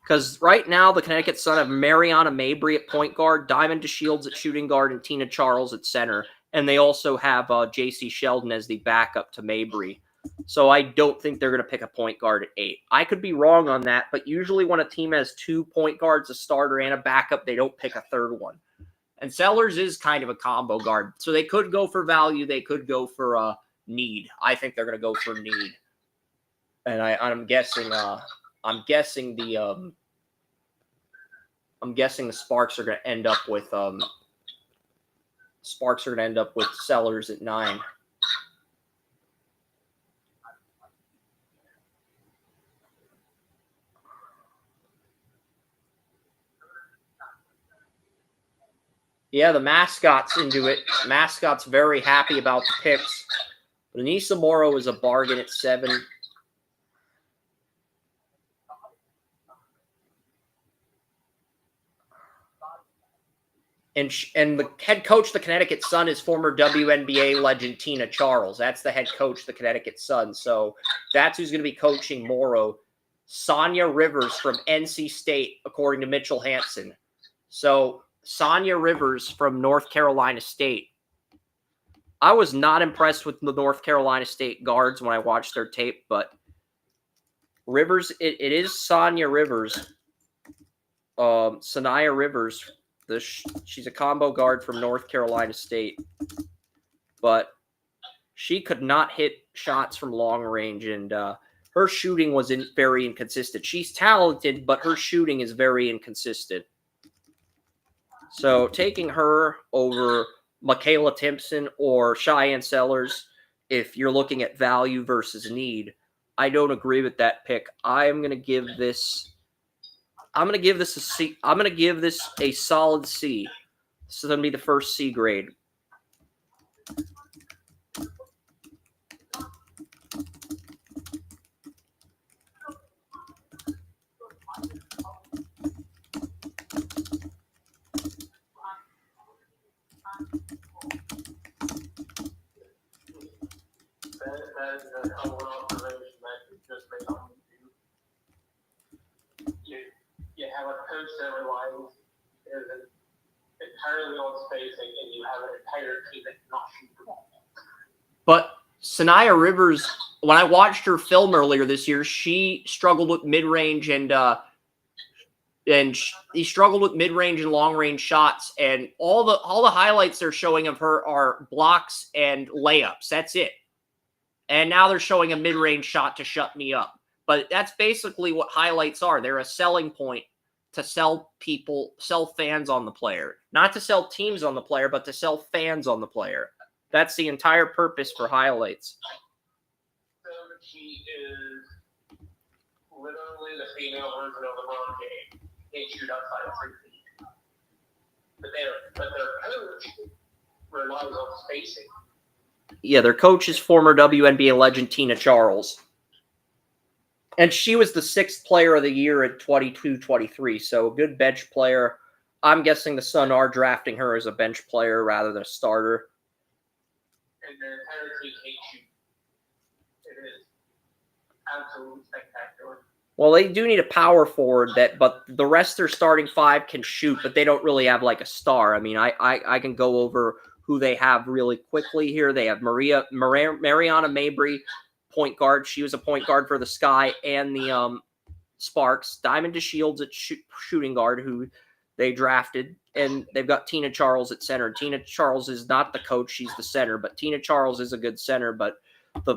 because right now the Connecticut Sun have Mariana Mabry at point guard, Diamond DeShields at shooting guard, and Tina Charles at center. And they also have J.C. Sheldon as the backup to Mabry. So I don't think they're going to pick a point guard at 8. I could be wrong on that, but usually when a team has 2 point guards, a starter and a backup, they don't pick a 3rd one. And Sellers is kind of a combo guard. So they could go for value. They could go for need. I think they're going to go for need. And I'm guessing the Sparks are going to end up with Sellers at 9. Yeah, the mascot's into it. Mascot's very happy about the picks. But Anissa Morrow is a bargain at 7. And the head coach of the Connecticut Sun is former WNBA legend Tina Charles. That's the head coach of the Connecticut Sun. So that's who's going to be coaching Morrow. Sonia Rivers from NC State, according to Mitchell Hansen. So Sonia Rivers from North Carolina State. I was not impressed with the North Carolina State guards when I watched their tape, but Rivers, it is Sonia Rivers. Sanaya Rivers. She's a combo guard from North Carolina State, but she could not hit shots from long range, and her shooting was very inconsistent. She's talented, but her shooting is very inconsistent. So taking her over Michaela Timpson or Cheyenne Sellers, if you're looking at value versus need, I don't agree with that pick. I'm gonna give this a C. I'm gonna give this a solid C. This is gonna be the first C grade. That is a hell of an observation that you just made on you have a coach that relies entirely on spacing, and you have an entire team that cannot shoot the ball. But Sanaya Rivers, when I watched her film earlier this year, she struggled with mid-range and he struggled with mid-range and long-range shots, and all the highlights they're showing of her are blocks and layups. That's it. And now they're showing a mid-range shot to shut me up. But that's basically what highlights are. They're a selling point to sell fans on the player. Not to sell teams on the player, but to sell fans on the player. That's the entire purpose for highlights. So she is literally the female version of LeBron James. Can't shoot outside of 3 feet. But their coach relies on spacing. Yeah, their coach is former WNBA legend Tina Charles. And she was the 6th player of the year at 22-23, so a good bench player. I'm guessing the Sun are drafting her as a bench player rather than a starter. And their entire team can't shoot. It is absolutely spectacular. Well, they do need a power forward, but the rest of their starting 5 can shoot, but they don't really have like a star. I mean, I can go over who they have really quickly here. They have Mariana Mabry, point guard. She was a point guard for the Sky and the Sparks. Diamond DeShields at shooting guard, who they drafted. And they've got Tina Charles at center. Tina Charles is not the coach. She's the center. But Tina Charles is a good center. But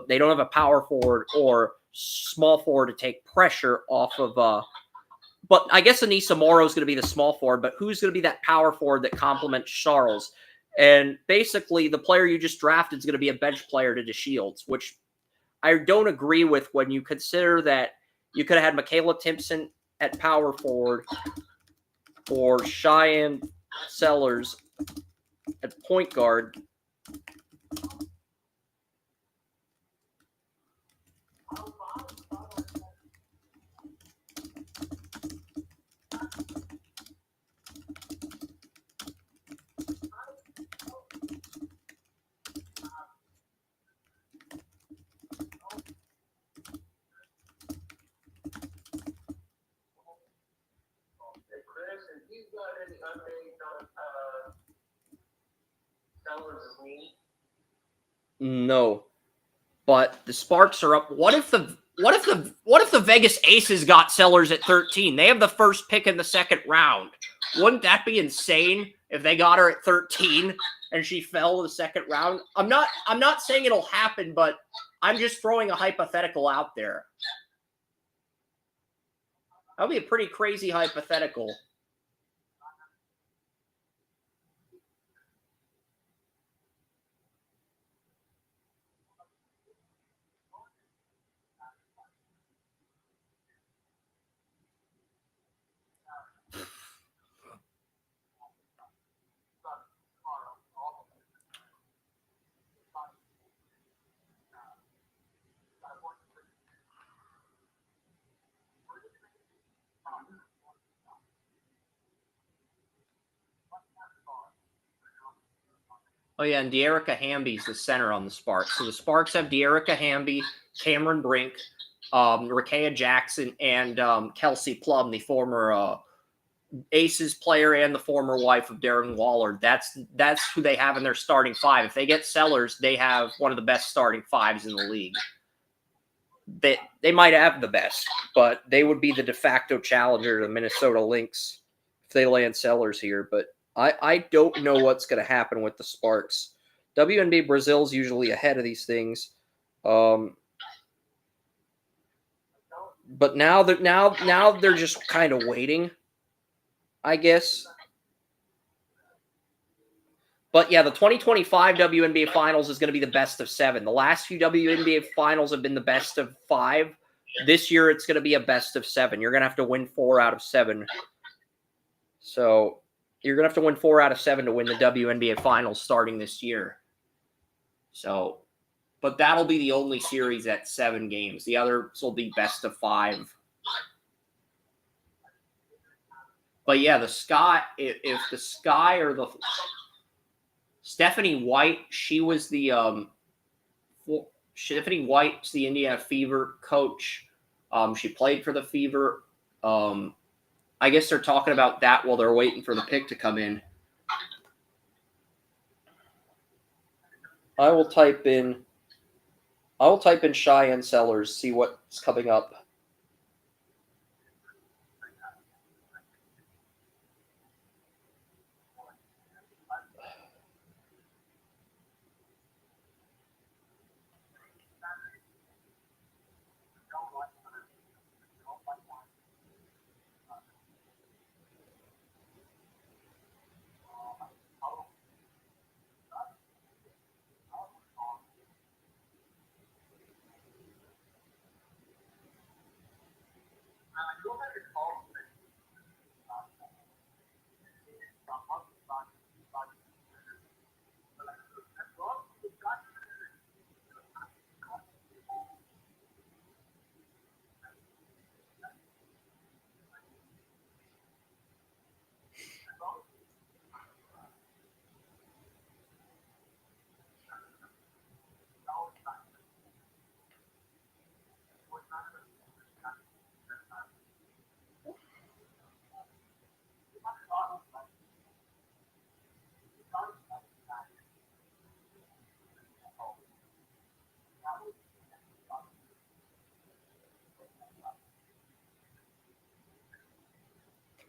they don't have a power forward or small forward to take pressure off of but I guess Anissa Morrow is going to be the small forward, but who's going to be that power forward that complements Charles? And basically, the player you just drafted is going to be a bench player to DeShields, which I don't agree with when you consider that you could have had Michaela Timpson at power forward or Cheyenne Sellers at point guard. No, but the Sparks are up. What if the Vegas Aces got Sellers at 13? They have the first pick in the 2nd round. Wouldn't that be insane if they got her at 13 and she fell to the 2nd round? I'm not saying it'll happen, but I'm just throwing a hypothetical out there. That would be a pretty crazy hypothetical. Oh, yeah, and De'Erica Hamby's the center on the Sparks. So the Sparks have De'Erica Hamby, Cameron Brink, Rakea Jackson, and Kelsey Plum, the former Aces player and the former wife of Darren Waller. That's who they have in their starting five. If they get Sellers, they have one of the best starting fives in the league. They might have the best, but they would be the de facto challenger to the Minnesota Lynx if they land Sellers here. But I don't know what's going to happen with the Sparks. WNBA Brazil's usually ahead of these things. But now they're just kind of waiting, I guess. But yeah, the 2025 WNBA Finals is going to be the best of 7. The last few WNBA Finals have been the best of 5. This year, it's going to be a best of 7. You're going to have to win 4 out of 7. So you're going to have to win 4 out of 7 to win the WNBA Finals starting this year. So, but that'll be the only series at 7 games. The others will be best of 5. But yeah, the Sky, if the Sky or the Stephanie White, she was the Stephanie White's the Indiana Fever coach. She played for the Fever. I guess they're talking about that while they're waiting for the pick to come in. I will type in Cheyenne Sellers, see what's coming up.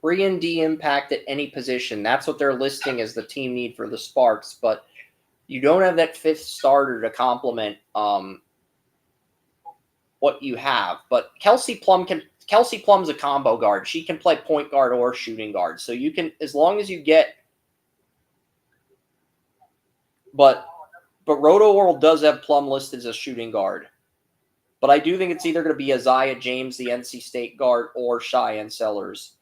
Free and D impact at any position. That's what they're listing as the team need for the Sparks, but you don't have that 5th starter to complement what you have. But Kelsey Plum's a combo guard. She can play point guard or shooting guard. So you can, as long as you get, but Roto World does have Plum listed as a shooting guard. But I do think it's either going to be Isaiah James, the NC State guard, or Cheyenne Sellers.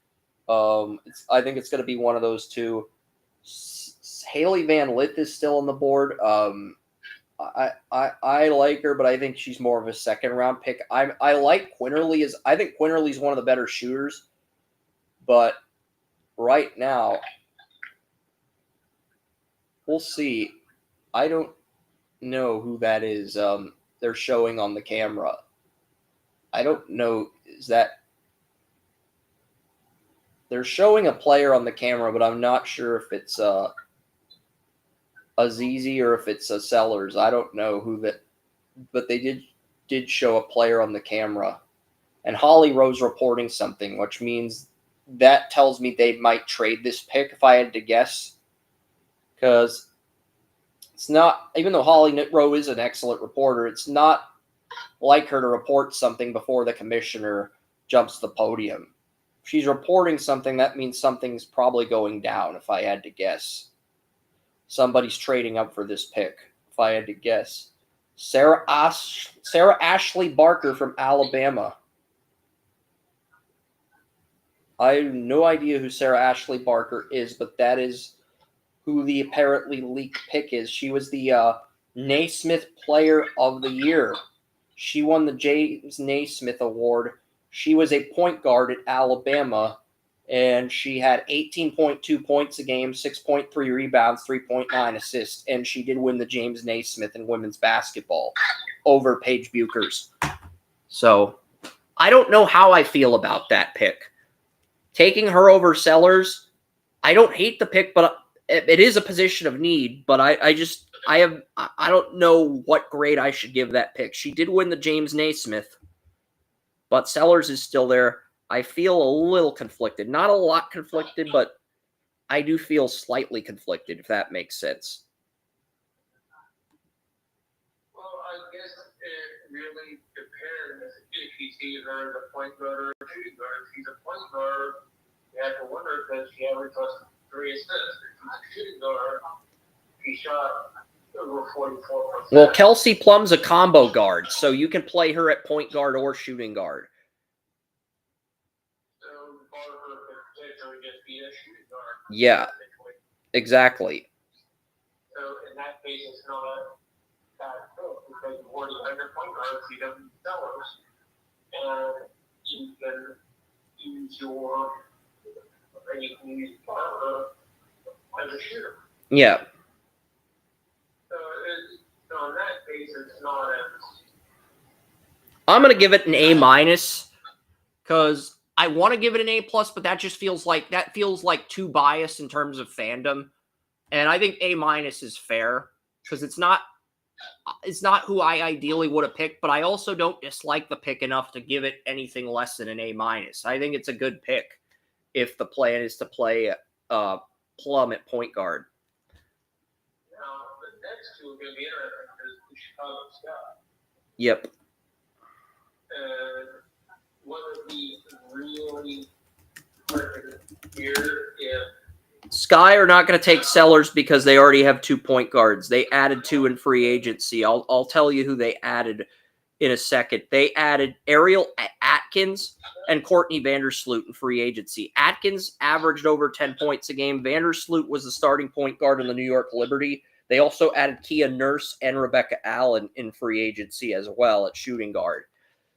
I think it's going to be one of those two. Haley Van Lith is still on the board. I like her, but I think she's more of a 2nd-round pick. I like Quinterly. I think Quinterly's one of the better shooters. But right now, we'll see. I don't know who that is. They're showing on the camera. I don't know. Is that... They're showing a player on the camera, but I'm not sure if it's Azizi or if it's a Sellers. I don't know who that, but they did show a player on the camera. And Holly Rose reporting something, which means that tells me they might trade this pick if I had to guess. Because it's not, even though Holly Rowe is an excellent reporter, it's not like her to report something before the commissioner jumps the podium. If she's reporting something, that means something's probably going down, if I had to guess. Somebody's trading up for this pick, if I had to guess. Sarah Ashley Barker from Alabama. I have no idea who Sarah Ashley Barker is, but that is who the apparently leaked pick is. She was the Naismith Player of the Year. She won the James Naismith Award. She was a point guard at Alabama, And she had 18.2 points a game, 6.3 rebounds, 3.9 assists, and she did win the James Naismith in women's basketball over Paige Buchers. So I don't know how I feel about that pick. Taking her over Sellers, I don't hate the pick, but it is a position of need. But I don't know what grade I should give that pick. She did win the James Naismith, but Sellers is still there. I feel a little conflicted. Not a lot conflicted, but I do feel slightly conflicted, if that makes sense. Well, I guess it really depends if you see her as a point guard or a shooting guard. If she's a point guard, you have to wonder because she averaged less than 3 assists. If she's a shooting guard, she shot over 44%. Well, Kelsey Plum's a combo guard, so you can play her at point guard or shooting guard. Yeah, exactly. So in that case, it's not a bad pick because you already have your point guard, you don't need Sellers, and you can use Barber as a shooter. Yeah. So in that case, it's not as. I'm gonna give it an A- because I want to give it an A+, but that just feels like too biased in terms of fandom. And I think A- is fair because it's not who I ideally would have picked, but I also don't dislike the pick enough to give it anything less than an A-. I think it's a good pick if the plan is to play Plum at point guard. Now, the next two are going to be interesting because the Chicago Sky. Yep. And what would be really here if Sky are not going to take Sellers because they already have 2 point guards. They added 2 in free agency. I'll tell you who they added in a second. They added Ariel Atkins and Courtney Vandersloot in free agency. Atkins averaged over 10 points a game. Vandersloot was the starting point guard in the New York Liberty. They also added Kia Nurse and Rebecca Allen in free agency as well at shooting guard.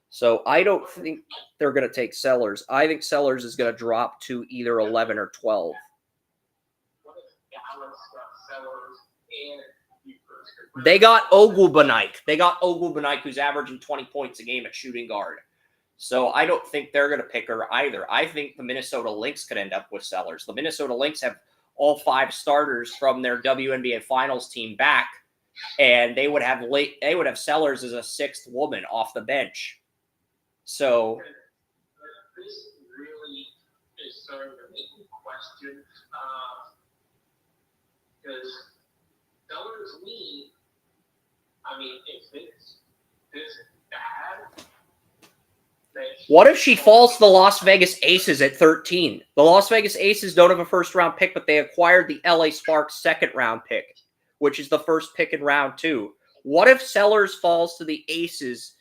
So I don't think they're going to take Sellers. I think Sellers is going to drop to either 11 or 12. They got Ogulbanike, who's averaging 20 points a game at shooting guard. So I don't think they're going to pick her either. I think the Minnesota Lynx could end up with Sellers. The Minnesota Lynx have all 5 starters from their WNBA Finals team back, and they would have Sellers as a 6th woman off the bench. So this really is starting to make me question because Sellers need. I mean, if it's this bad, what if she falls to the Las Vegas Aces at 13? The Las Vegas Aces don't have a first-round pick, but they acquired the LA Sparks 2nd-round pick, which is the first pick in round 2. What if Sellers falls to the Aces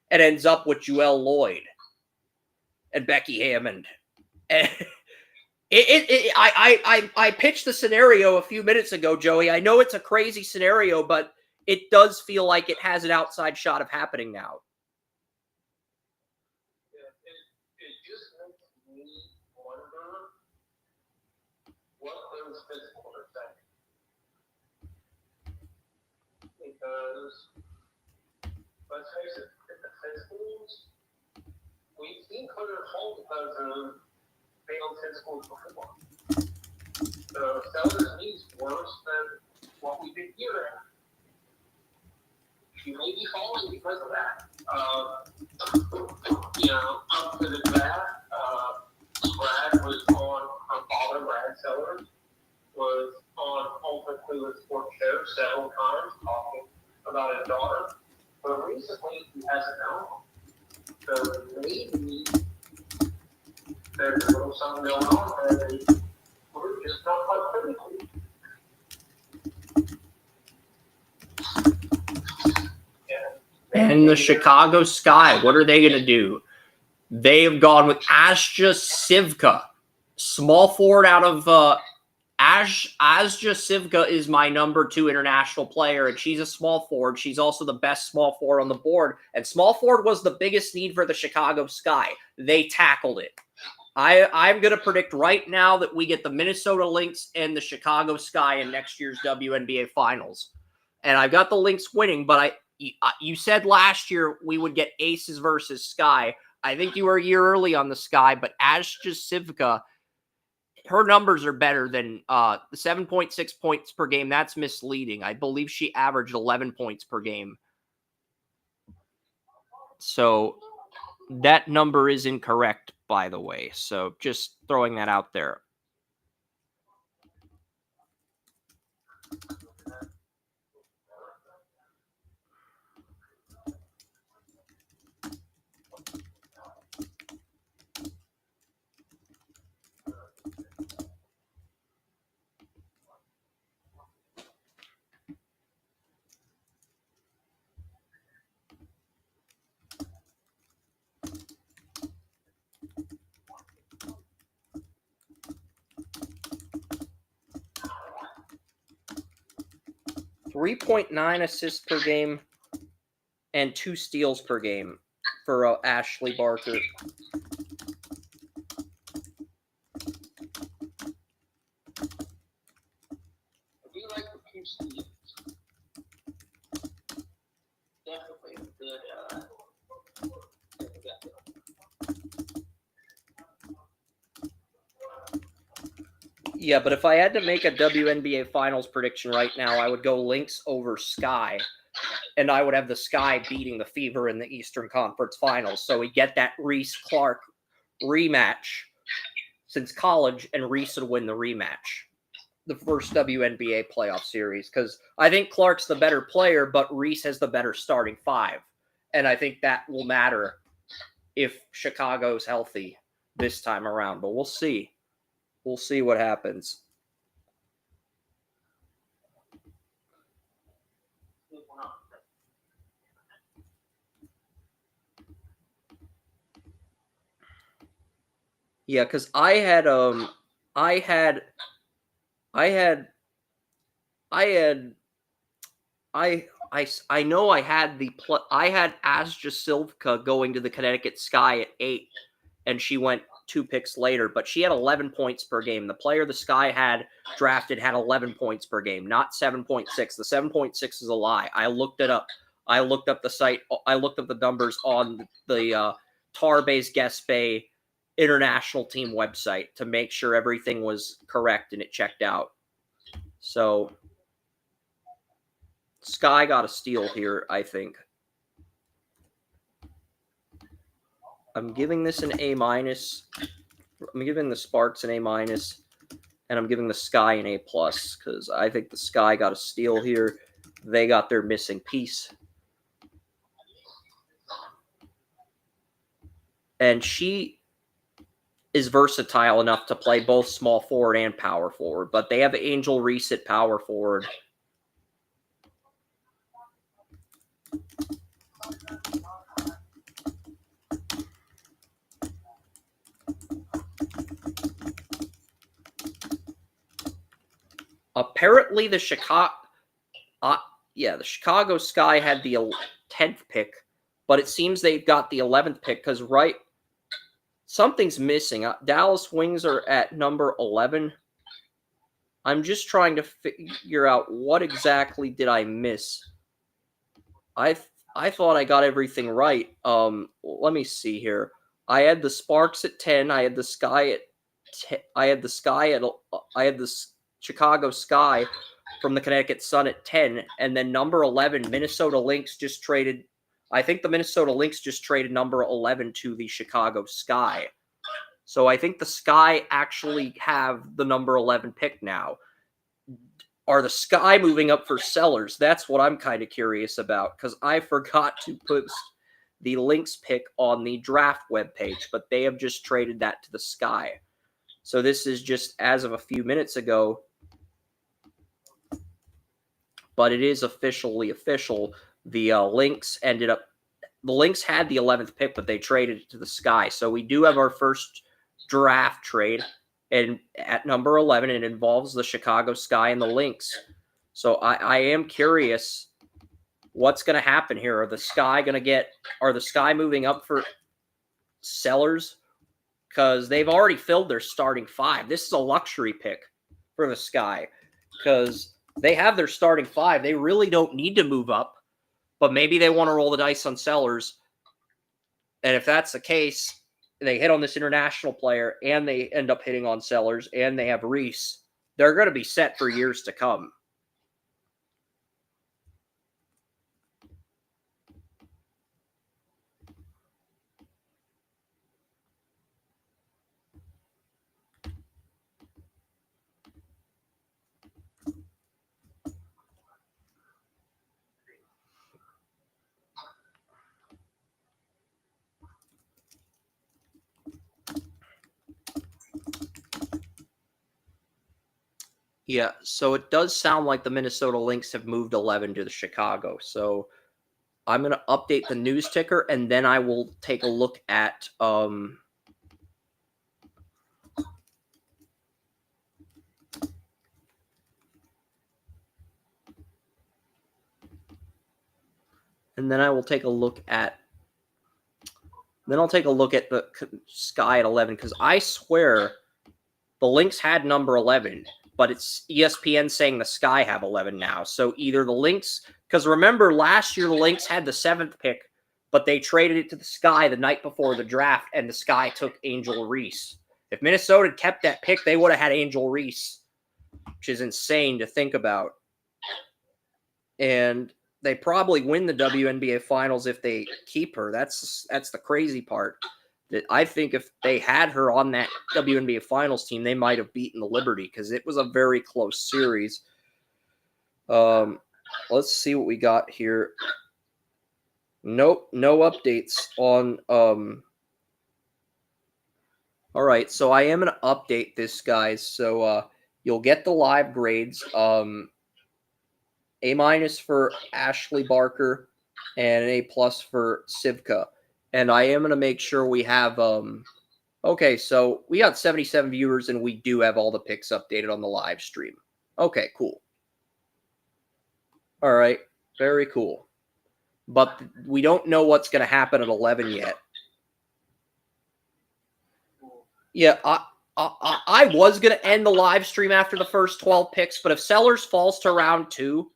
and ends up with Joelle Lloyd and Becky Hammond? And I pitched the scenario a few minutes ago, Joey. I know it's a crazy scenario, but it does feel like it has an outside shot of happening now. It just makes me wonder what those physicals are saying. Because, let's face it, in the physicals, we've seen Clear fall because of failed physicals before. So Sellers needs worse than what we've been hearing. She may be falling because of that. Up to the draft, Brad was on, her father, Brad Sellers, was on Ultimate Cleveland Sports Show several times talking about his daughter. But recently, he hasn't known. So maybe there's a little something going on there that we're just not quite privy to. And the Chicago Sky, what are they going to do? They have gone with Asja Sivka, small forward out of Asja Sivka is my number 2 international player, and she's a small forward. She's also the best small forward on the board, and small forward was the biggest need for the Chicago Sky. They tackled it. I'm going to predict right now that we get the Minnesota Lynx and the Chicago Sky in next year's WNBA Finals. And I've got the Lynx winning, but you said last year we would get Aces versus Sky. I think you were a year early on the Sky, but Asja Civica, her numbers are better than the 7.6 points per game. That's misleading. I believe she averaged 11 points per game. So that number is incorrect, by the way. So just throwing that out there. .9 assists per game and 2 steals per game for Ashley Barker. I do like the 2 steals. Definitely a good. Yeah, but if I had to make a WNBA Finals prediction right now, I would go Lynx over Sky, and I would have the Sky beating the Fever in the Eastern Conference Finals. So we get that Reese-Clark rematch since college, and Reese would win the rematch, the first WNBA playoff series, because I think Clark's the better player, but Reese has the better starting 5, and I think that will matter if Chicago's healthy this time around, but we'll see. We'll see what happens. Yeah, because I know I had Asja Silvka going to the Connecticut Sky at 8, and she went 2 picks later, but she had 11 points per game. The player the Sky had drafted had 11 points per game, not 7.6. The 7.6 is a lie. I looked it up. I looked up the site. I looked up the numbers on the Tarbes Guest Bay international team website to make sure everything was correct, and it checked out. So Sky got a steal here, I think. I'm giving this an A-. I'm giving the Sparks an A-, and I'm giving the Sky an A+, because I think the Sky got a steal here. They got their missing piece. And she is versatile enough to play both small forward and power forward, but they have Angel Reese at power forward. Apparently, the Chicago Sky had the 10th pick, but it seems they've got the 11th pick because something's missing. Dallas Wings are at number 11. I'm just trying to figure out what exactly did I miss. I thought I got everything right. Let me see here. I had the Sparks at 10. I had the Sky at I had the Chicago Sky from the Connecticut Sun at 10, and then number 11, Minnesota Lynx just traded. I think the Minnesota Lynx just traded number 11 to the Chicago Sky. So I think the Sky actually have the number 11 pick now. Are the Sky moving up for sellers? That's what I'm kind of curious about, because I forgot to post the Lynx pick on the draft webpage, but they have just traded that to the Sky. So this is just as of a few minutes ago, but it is officially official. The Lynx had the 11th pick, but they traded it to the Sky. So we do have our first draft trade, and at number 11, it involves the Chicago Sky and the Lynx. So I am curious what's going to happen here. Are the Sky moving up for sellers, because they've already filled their starting 5. This is a luxury pick for the Sky because they have their starting 5. They really don't need to move up, but maybe they want to roll the dice on Sellers. And if that's the case, they hit on this international player and they end up hitting on Sellers and they have Reese, they're going to be set for years to come. Yeah, so it does sound like the Minnesota Lynx have moved 11 to the Chicago. So I'm going to update the news ticker, and then I will take a look at I'll take a look at the Sky at 11 because I swear the Lynx had number 11, but it's ESPN saying the Sky have 11 now. So either the Lynx, because remember last year the Lynx had the 7th pick, but they traded it to the Sky the night before the draft, and the Sky took Angel Reese. If Minnesota had kept that pick, they would have had Angel Reese, which is insane to think about. And they probably win the WNBA Finals if they keep her. That's the crazy part. That I think if they had her on that WNBA Finals team, they might have beaten the Liberty because it was a very close series. Let's see what we got here. Nope, no updates on. All right, so I am going to update this, guys. So you'll get the live grades. A- for Ashley Barker and an A+ for Sivka. And I am going to make sure we have okay, so we got 77 viewers and we do have all the picks updated on the live stream. Okay, cool. All right, very cool. But we don't know what's going to happen at 11 yet. Yeah, I was going to end the live stream after the first 12 picks, but if Sellers falls to round 2,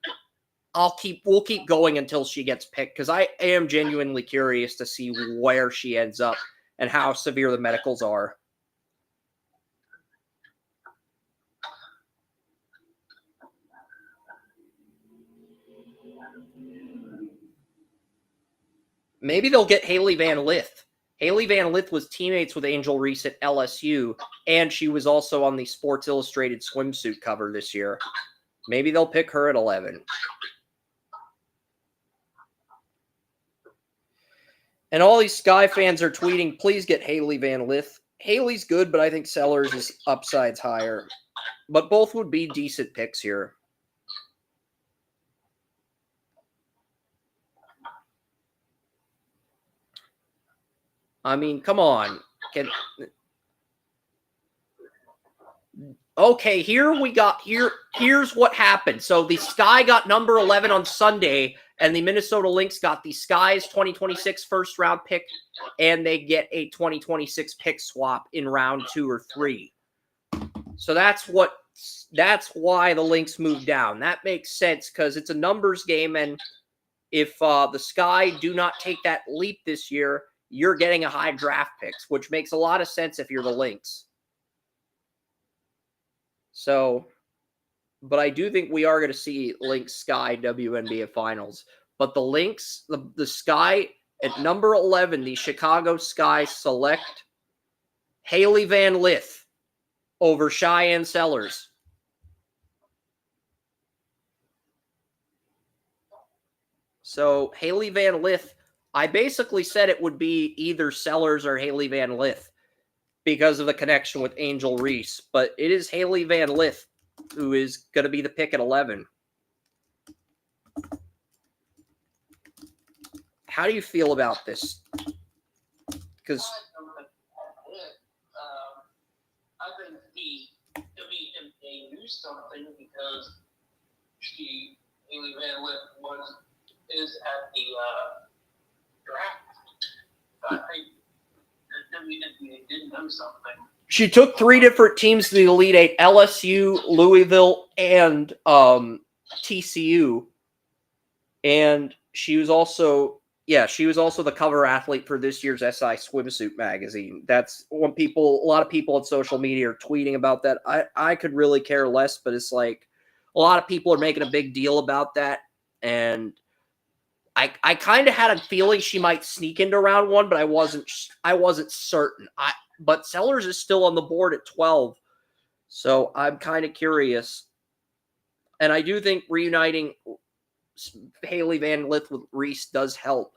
we'll keep going until she gets picked because I am genuinely curious to see where she ends up and how severe the medicals are. Maybe they'll get Haley Van Lith. Haley Van Lith was teammates with Angel Reese at LSU, and she was also on the Sports Illustrated swimsuit cover this year. Maybe they'll pick her at 11. And all these Sky fans are tweeting, please get Haley Van Lith. Haley's good, but I think Sellers' upside's higher. But both would be decent picks here. I mean, come on. Okay, here's what happened. So the Sky got number 11 on Sunday, and the Minnesota Lynx got the Sky's 2026 first round pick, and they get a 2026 pick swap in round 2 or 3. So that's why the Lynx moved down. That makes sense because it's a numbers game, and if the Sky do not take that leap this year, you're getting a high draft picks, which makes a lot of sense if you're the Lynx. So, but I do think we are going to see Lynx Sky WNBA Finals. But the Lynx, the Sky at number 11, the Chicago Sky select Haley Van Lith over Cheyenne Sellers. So Haley Van Lith, I basically said it would be either Sellers or Haley Van Lith because of the connection with Angel Reese. But it is Haley Van Lith who is going to be the pick at 11. How do you feel about this? Because I think the WNBA knew something because Haley Van Lith is at the draft. So I think the WNBA did know something. She took 3 different teams to the Elite Eight: LSU, Louisville, and TCU. And she was also the cover athlete for this year's SI Swimsuit magazine. That's when a lot of people on social media are tweeting about that. I could really care less, but it's like a lot of people are making a big deal about that. And I kind of had a feeling she might sneak into round 1, but I wasn't certain. But Sellers is still on the board at 12. So I'm kind of curious. And I do think reuniting Haley Van Lith with Reese does help.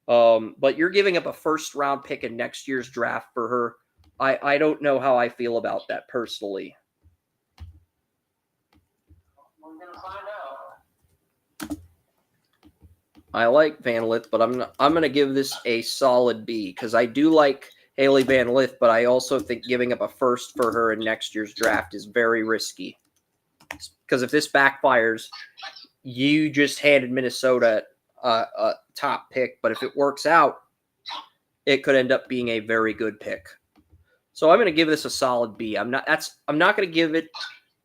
But you're giving up a first-round pick in next year's draft for her. I don't know how I feel about that personally. We're going to find out. I like Van Lith, but I'm going to give this a solid B because I do like Haley Van Lith, but I also think giving up a first for her in next year's draft is very risky. Because if this backfires, you just handed Minnesota a top pick, but if it works out, it could end up being a very good pick. So I'm going to give this a solid B. I'm not going to give it.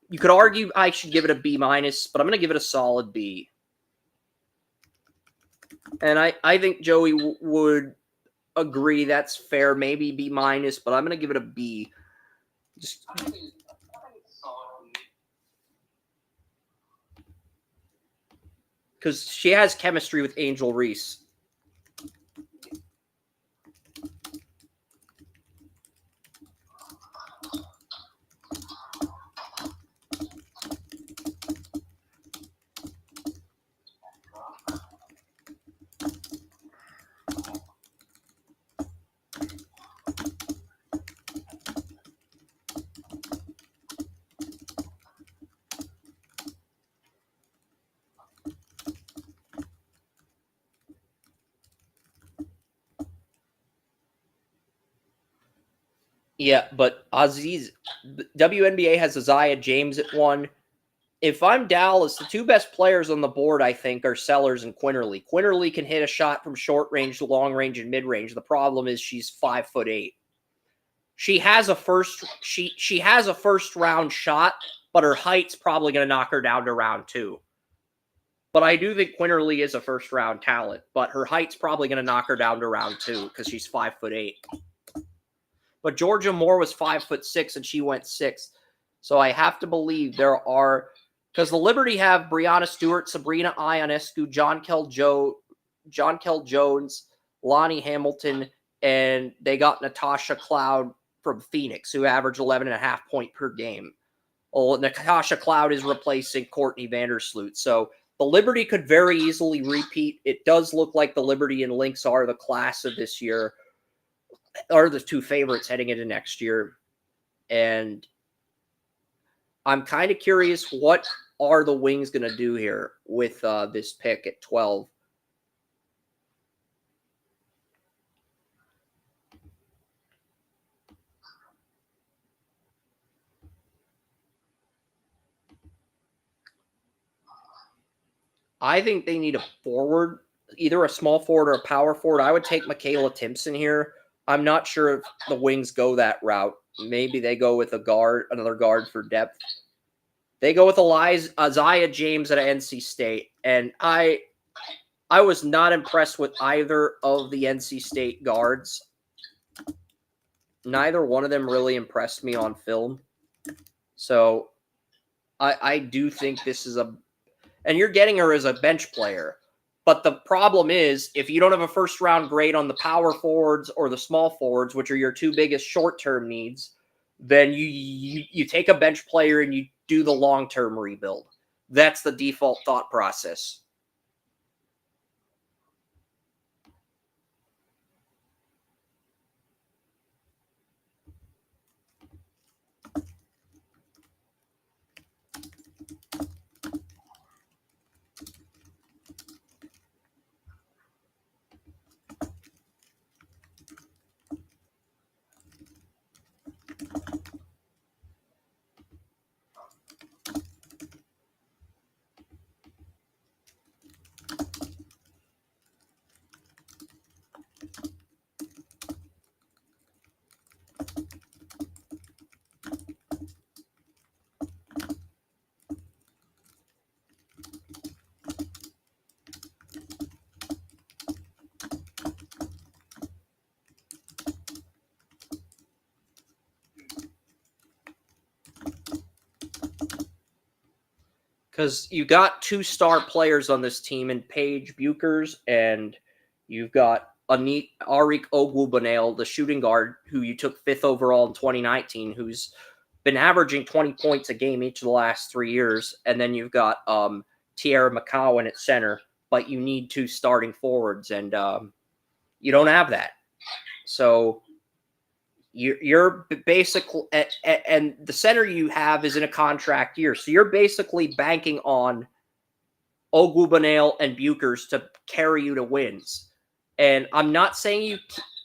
You could argue I should give it a B minus, but I'm going to give it a solid B. And I think Joey would agree that's fair, maybe B minus, but I'm going to give it a B. Just I think it's solid. because she has chemistry with Angel Reese. Yeah, but WNBA has Isaiah James at 1. If I'm Dallas, the 2 best players on the board, I think, are Sellers and Quinterly. Quinterly can hit a shot from short range, long range, and mid range. The problem is she's 5'8". She has a first round shot, but her height's probably going to knock her down to round 2. But I do think Quinterly is a first round talent, but her height's probably going to knock her down to round 2 because she's 5'8". But Georgia Moore was 5'6" and she went 6th. So I have to believe there are, because the Liberty have Brianna Stewart, Sabrina Ionescu, John Kell Jones, Lonnie Hamilton, and they got Natasha Cloud from Phoenix, who averaged 11.5 points per game. Well, Natasha Cloud is replacing Courtney Vandersloot. So the Liberty could very easily repeat. It does look like the Liberty and Lynx are the class of this year, are the 2 favorites heading into next year. And I'm kind of curious, what are the Wings going to do here with this pick at 12? I think they need a forward, either a small forward or a power forward. I would take Michaela Timpson here. I'm not sure if the Wings go that route. Maybe they go with another guard for depth. They go with Isaiah James at NC State. And I was not impressed with either of the NC State guards. Neither one of them really impressed me on film. So I do think this is and you're getting her as a bench player. But the problem is, if you don't have a first-round grade on the power forwards or the small forwards, which are your 2 biggest short-term needs, then you take a bench player and you do the long-term rebuild. That's the default thought process. Because you got 2 star players on this team in Paige Buchers, and you've got Arik Ogwubanale, the shooting guard, who you took 5th overall in 2019, who's been averaging 20 points a game each of the last 3 years. And then you've got Tierra McCowan at center, but you need 2 starting forwards, and you don't have that. So you're basically, and the center you have is in a contract year. So you're basically banking on Ogwubanale and Buchers to carry you to wins. And I'm not saying you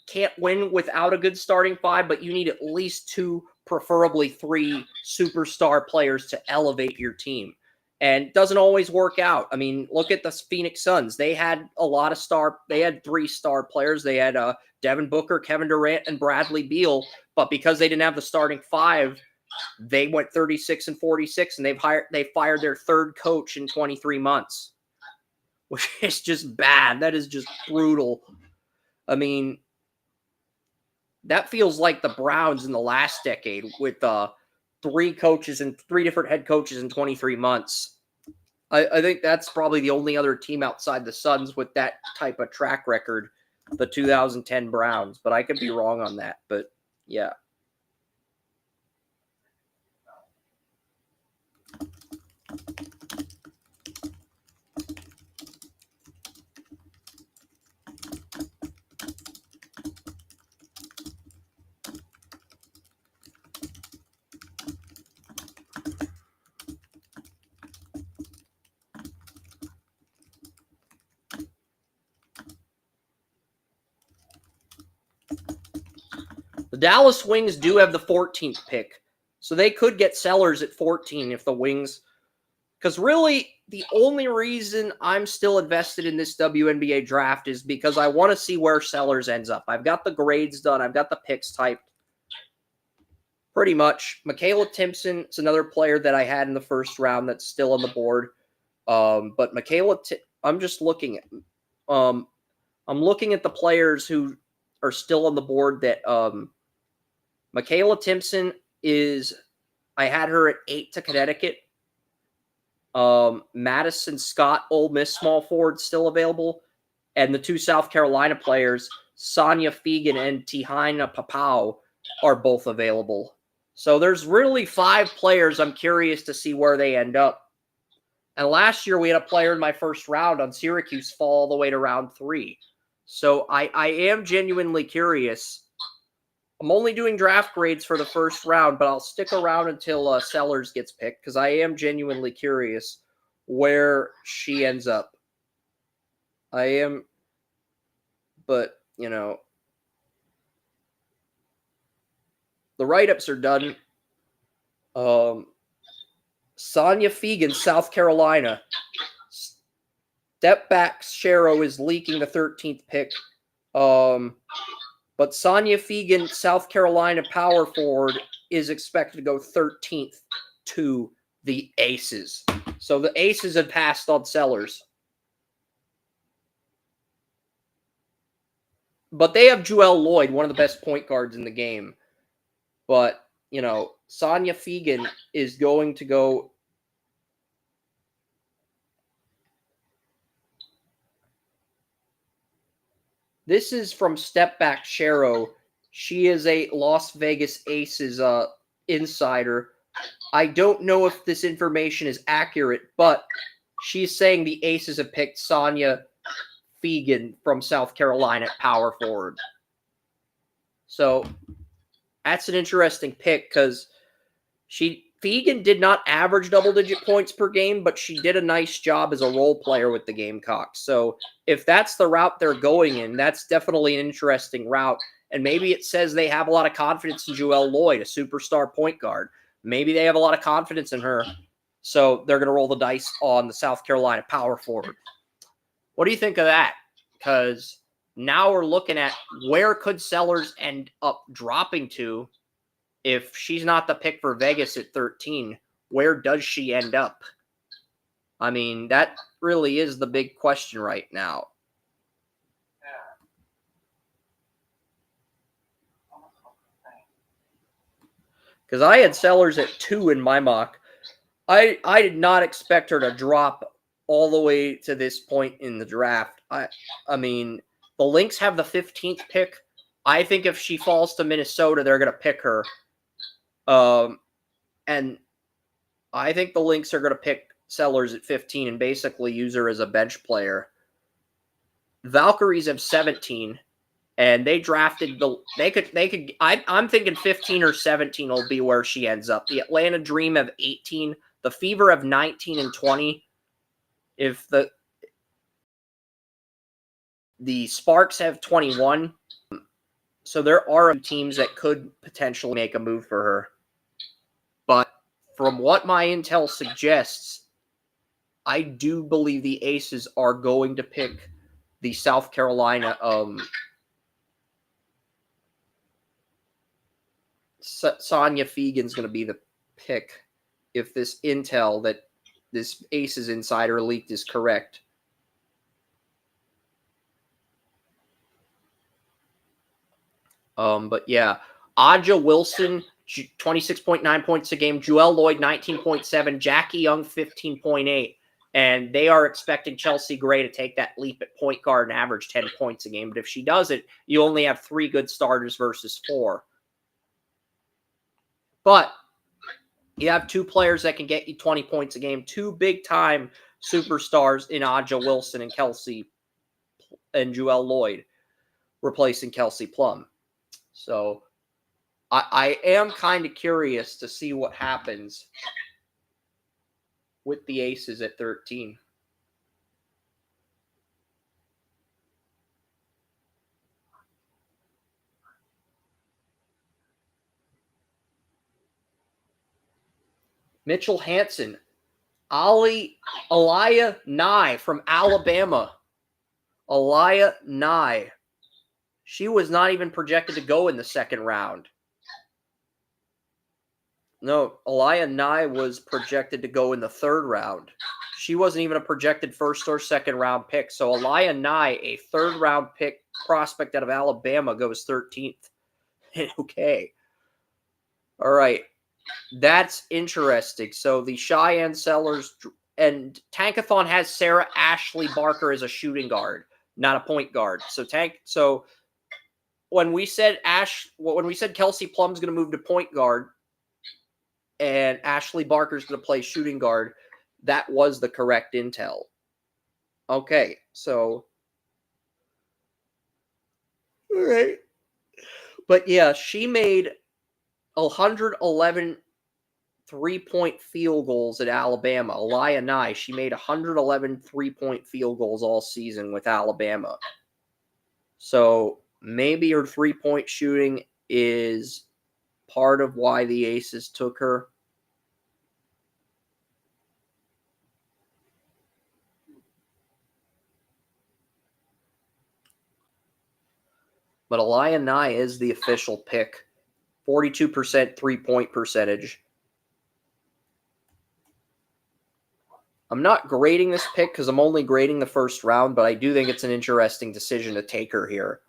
can't win without a good starting 5, but you need at least 2, preferably 3 superstar players to elevate your team. And it doesn't always work out. I mean, look at the Phoenix Suns. They had a lot of they had 3-star players. They had Devin Booker, Kevin Durant, and Bradley Beal. But because they didn't have the starting 5, they went 36-46, and they fired their 3rd coach in 23 months, which is just bad. That is just brutal. I mean, that feels like the Browns in the last decade with 3 coaches and 3 different head coaches in 23 months. I think that's probably the only other team outside the Suns with that type of track record, the 2010 Browns. But I could be wrong on that. But yeah. The Dallas Wings do have the 14th pick, so they could get Sellers at 14 if the Wings... Because really, the only reason I'm still invested in this WNBA draft is because I want to see where Sellers ends up. I've got the grades done. I've got the picks typed. Pretty much. Michaela Timpson is another player that I had in the first round that's still on the board. But I'm just looking at... I'm looking at the players who are still on the board that... Michaela Timpson is... I had her at 8 to Connecticut. Madison Scott, Ole Miss small forward, still available. And the 2 South Carolina players, Sonia Fegan and Tihaina Papau, are both available. So there's really 5 players I'm curious to see where they end up. And last year we had a player in my first round on Syracuse fall all the way to round 3. So I am genuinely curious. I'm only doing draft grades for the first round, but I'll stick around until Sellers gets picked because I am genuinely curious where she ends up. I am, but, you know, the write-ups are done. Sonia Fegan, South Carolina. Step back, Shero is leaking the 13th pick. But Sonia Fegan, South Carolina power forward, is expected to go 13th to the Aces. So the Aces have passed on Sellers. But they have Joelle Lloyd, one of the best point guards in the game. But, you know, Sonia Fegan is going to go... This is from Step Back Shero. She is a Las Vegas Aces insider. I don't know if this information is accurate, but she's saying the Aces have picked Sonia Fegan from South Carolina at power forward. So that's an interesting pick because Fegan did not average double-digit points per game, but she did a nice job as a role player with the Gamecocks. So if that's the route they're going in, that's definitely an interesting route. And maybe it says they have a lot of confidence in Joelle Lloyd, a superstar point guard. Maybe they have a lot of confidence in her, so they're going to roll the dice on the South Carolina power forward. What do you think of that? Because now we're looking at where could Sellers end up dropping to. If she's not the pick for Vegas at 13, where does she end up? I mean, that really is the big question right now. Because I had Sellers at 2 in my mock. I did not expect her to drop all the way to this point in the draft. I mean, the Lynx have the 15th pick. I think if she falls to Minnesota, they're going to pick her. And I think the Lynx are going to pick Sellers at 15 and basically use her as a bench player. Valkyries have 17, and they drafted I'm thinking 15 or 17 will be where she ends up. The Atlanta Dream have 18, the Fever have 19 and 20. If the Sparks have 21, so there are teams that could potentially make a move for her. But from what my intel suggests, I do believe the Aces are going to pick the South Carolina Sonia Fegan's going to be the pick if this intel that this Aces insider leaked is correct. But yeah, Aja Wilson, 26.9 points a game. Joelle Lloyd, 19.7. Jackie Young, 15.8. And they are expecting Chelsea Gray to take that leap at point guard and average 10 points a game. But if she does it, you only have 3 good starters versus 4. But you have 2 players that can get you 20 points a game. 2 big-time superstars in Aja Wilson and Kelsey and Joelle Lloyd replacing Kelsey Plum. So I am kind of curious to see what happens with the Aces at 13. Mitchell Hansen, Aliyah Nye from Alabama. Aliyah Nye. She was not even projected to go in the second round. No, Aliyah Nye was projected to go in the third round. She wasn't even a projected first or second round pick. So Aliyah Nye, a third round pick prospect out of Alabama, goes 13th. Okay. All right. That's interesting. So the Cheyenne Sellers and Tankathon has Sarah Ashley Barker as a shooting guard, not a point guard. So when we said Kelsey Plum's going to move to point guard and Ashley Barker's going to play shooting guard, that was the correct intel. Okay, so all right. But yeah, she made 111 3-point field goals at Alabama. Aliyah Nye, she made 111 3-point field goals all season with Alabama. So maybe her 3-point shooting is part of why the Aces took her. But Aliyah Nye is the official pick. 42% 3-point percentage. I'm not grading this pick because I'm only grading the first round, but I do think it's an interesting decision to take her here.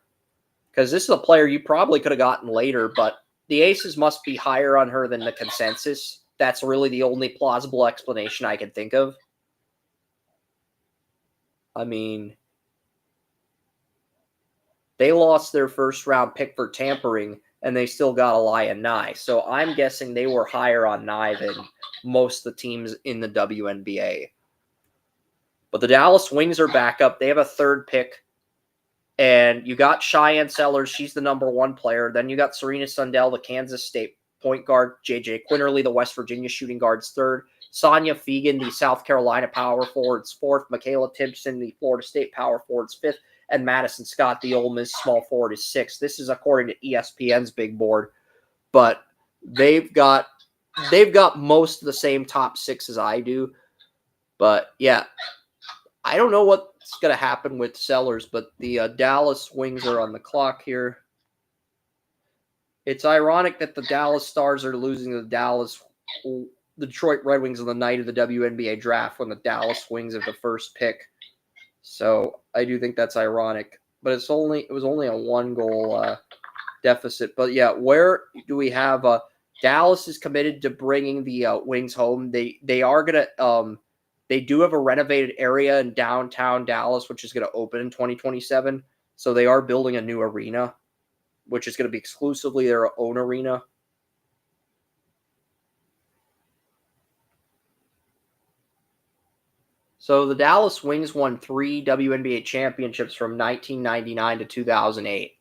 Because this is a player you probably could have gotten later, but the Aces must be higher on her than the consensus. That's really the only plausible explanation I can think of. I mean, they lost their first round pick for tampering, and they still got Aliyah Nye. So I'm guessing they were higher on Nye than most of the teams in the WNBA. But the Dallas Wings are back up. They have a third pick. And you got Cheyenne Sellers. She's the number 1 player. Then you got Serena Sundell, the Kansas State point guard. J.J. Quinterly, the West Virginia shooting guard's third. Sonia Fegan, the South Carolina power forward's fourth. Michaela Timpson, the Florida State power forward's fifth. And Madison Scott, the Ole Miss small forward, is sixth. This is according to ESPN's big board. But they've got most of the same top 6 as I do. But yeah, I don't know what's going to happen with Sellers, but the Dallas Wings are on the clock here. It's ironic that the Dallas Stars are losing to the Detroit Red Wings on the night of the WNBA draft when the Dallas Wings have the first pick. So I do think that's ironic. But it was only a 1-goal deficit. But yeah, where do we have Dallas is committed to bringing the Wings home. They are gonna they do have a renovated area in downtown Dallas, which is gonna open in 2027. So they are building a new arena, which is gonna be exclusively their own arena. So the Dallas Wings won 3 WNBA championships from 1999 to 2008.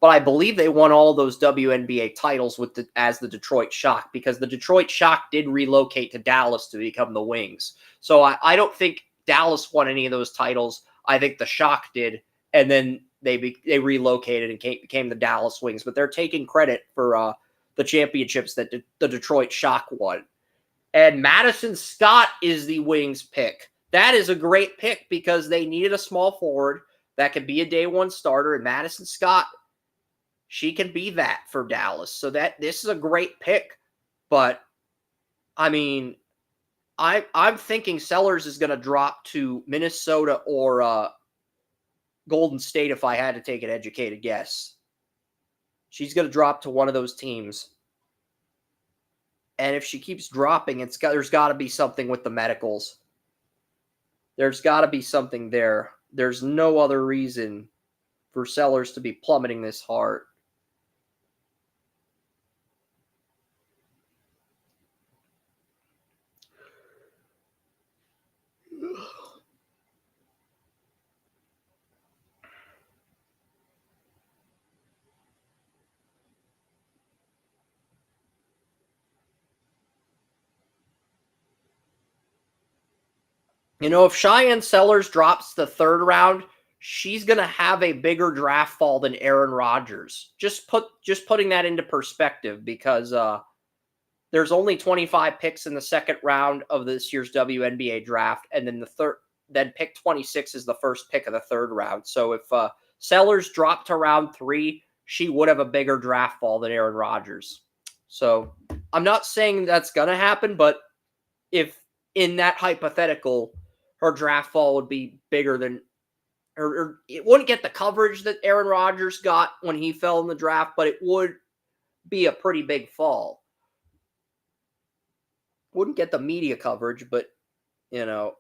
But I believe they won all those WNBA titles as the Detroit Shock, because the Detroit Shock did relocate to Dallas to become the Wings. So I don't think Dallas won any of those titles. I think the Shock did, and then they relocated and became the Dallas Wings. But they're taking credit for the championships that the Detroit Shock won. And Madison Scott is the Wings pick. That is a great pick because they needed a small forward that could be a day one starter, and Madison Scott, she can be that for Dallas. So this is a great pick. But I mean, I'm thinking Sellers is going to drop to Minnesota or Golden State if I had to take an educated guess. She's going to drop to one of those teams. And if she keeps dropping, there's got to be something with the medicals. There's got to be something there. There's no other reason for Sellers to be plummeting this hard. You know, if Cheyenne Sellers drops the third round, she's going to have a bigger draft fall than Aaron Rodgers. Just putting that into perspective, because there's only 25 picks in the second round of this year's WNBA draft, and then pick 26 is the first pick of the third round. So if Sellers dropped to round 3, she would have a bigger draft fall than Aaron Rodgers. So I'm not saying that's going to happen, but if in that hypothetical, her draft fall would be bigger than, or it wouldn't get the coverage that Aaron Rodgers got when he fell in the draft, but it would be a pretty big fall. Wouldn't get the media coverage, but, you know.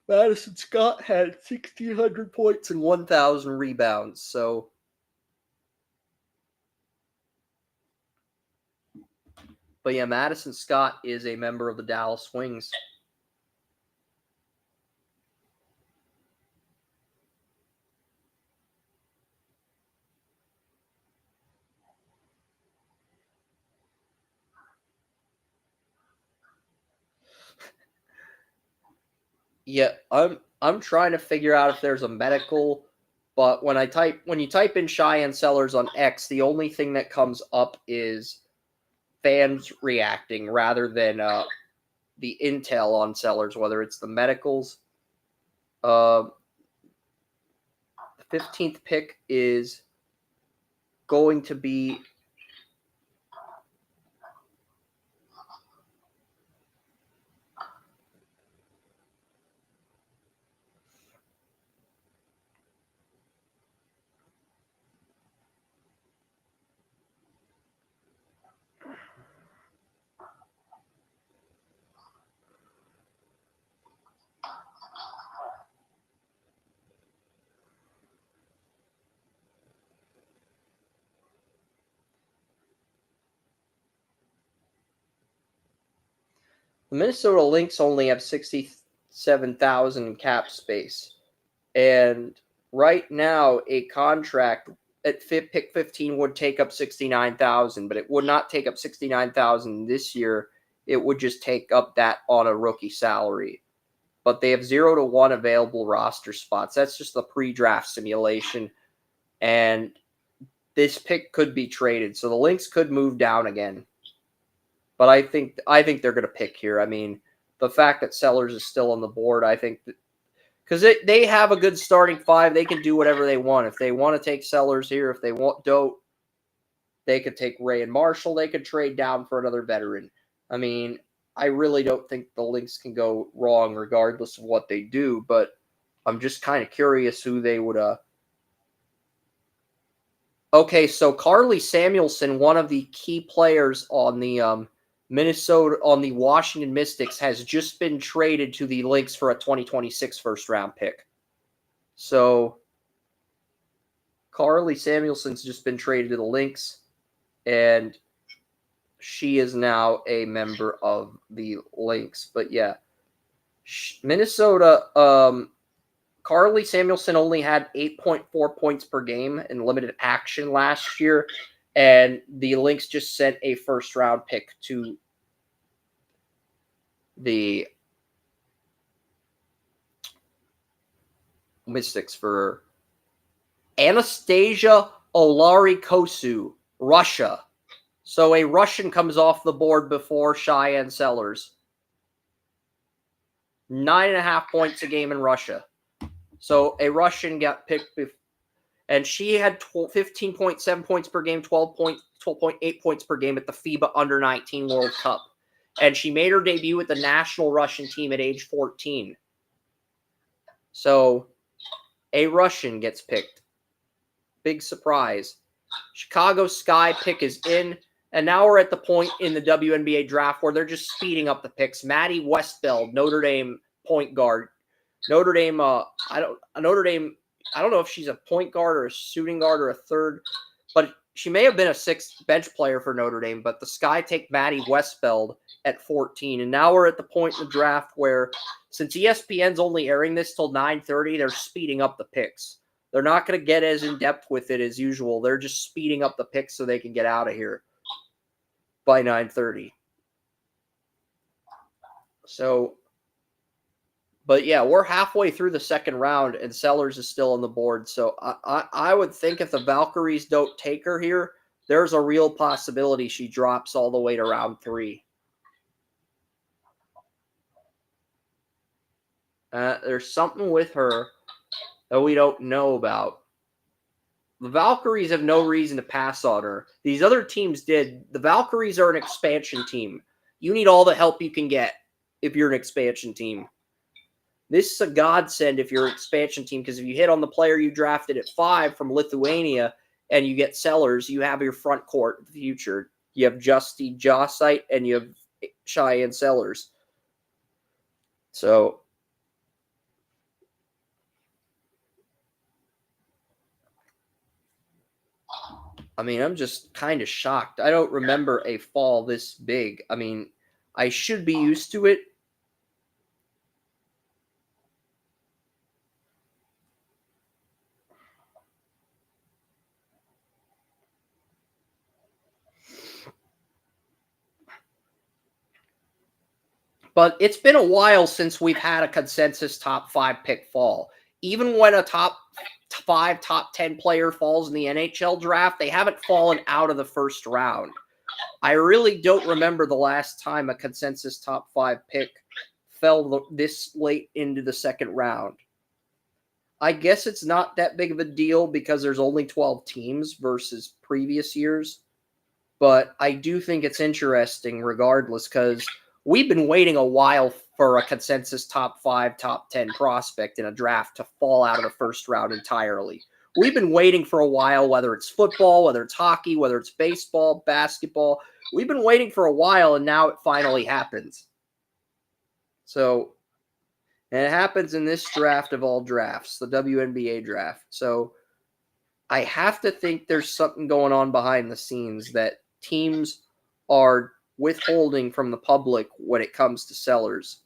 Madison Scott had 1,600 points and 1,000 rebounds, so. But yeah, Madison Scott is a member of the Dallas Wings. Yeah, I'm trying to figure out if there's a medical, but when you type in Cheyenne Sellers on X, the only thing that comes up is fans reacting rather than the intel on Sellers, whether it's the medicals. The 15th pick is going to be the Minnesota Lynx only have 67,000 in cap space. And right now, a contract at pick 15 would take up 69,000, but it would not take up 69,000 this year. It would just take up that on a rookie salary. But they have 0 to 1 available roster spots. That's just the pre-draft simulation. And this pick could be traded. So the Lynx could move down again. But I think they're going to pick here. I mean, the fact that Sellers is still on the board, I think that because they have a good starting 5, they can do whatever they want. If they want to take Sellers here, if they don't, they could take Ray and Marshall. They could trade down for another veteran. I mean, I really don't think the Lynx can go wrong regardless of what they do, but I'm just kind of curious who they would Okay, so Carly Samuelson, one of the key players on the Washington Mystics, has just been traded to the Lynx for a 2026 first round pick. So Carly Samuelson's just been traded to the Lynx, and she is now a member of the Lynx. But yeah, Minnesota, Carly Samuelson only had 8.4 points per game in limited action last year, and the Lynx just sent a first round pick to the Mystics for Anastasia Olarikosu, Russia. So a Russian comes off the board before Cheyenne Sellers. 9.5 points a game in Russia. So a Russian got picked, and she had 15.7 points per game, 12.8 points per game at the FIBA Under-19 World Cup. And she made her debut with the national Russian team at age 14. So a Russian gets picked. Big surprise. Chicago Sky pick is in. And now we're at the point in the WNBA draft where they're just speeding up the picks. Maddie Westfeld, Notre Dame point guard. Notre Dame, I don't know if she's a point guard or a shooting guard or a third, but she may have been a sixth bench player for Notre Dame. But the Sky take Maddie Westfeld at 14. And now we're at the point in the draft where, since ESPN's only airing this till 9:30, they're speeding up the picks. They're not going to get as in-depth with it as usual. They're just speeding up the picks so they can get out of here by 9:30. So, but yeah, we're halfway through the second round, and Sellers is still on the board. So I would think if the Valkyries don't take her here, there's a real possibility she drops all the way to round 3. There's something with her that we don't know about. The Valkyries have no reason to pass on her. These other teams did. The Valkyries are an expansion team. You need all the help you can get if you're an expansion team. This is a godsend if you're an expansion team, because if you hit on the player you drafted at 5 from Lithuania and you get Sellers, you have your front court in the future. You have Justy Jossite and you have Cheyenne Sellers. So, I mean, I'm just kind of shocked. I don't remember a fall this big. I mean, I should be used to it. But it's been a while since we've had a consensus top 5 pick fall. Even when a top 5, top 10 player falls in the NHL draft, they haven't fallen out of the first round. I really don't remember the last time a consensus top 5 pick fell this late into the second round. I guess it's not that big of a deal because there's only 12 teams versus previous years. But I do think it's interesting regardless, because we've been waiting a while for a consensus top 5, top 10 prospect in a draft to fall out of the first round entirely. We've been waiting for a while, whether it's football, whether it's hockey, whether it's baseball, basketball. We've been waiting for a while, and now it finally happens. So, and it happens in this draft of all drafts, the WNBA draft. So, I have to think there's something going on behind the scenes that teams are withholding from the public when it comes to Sellers.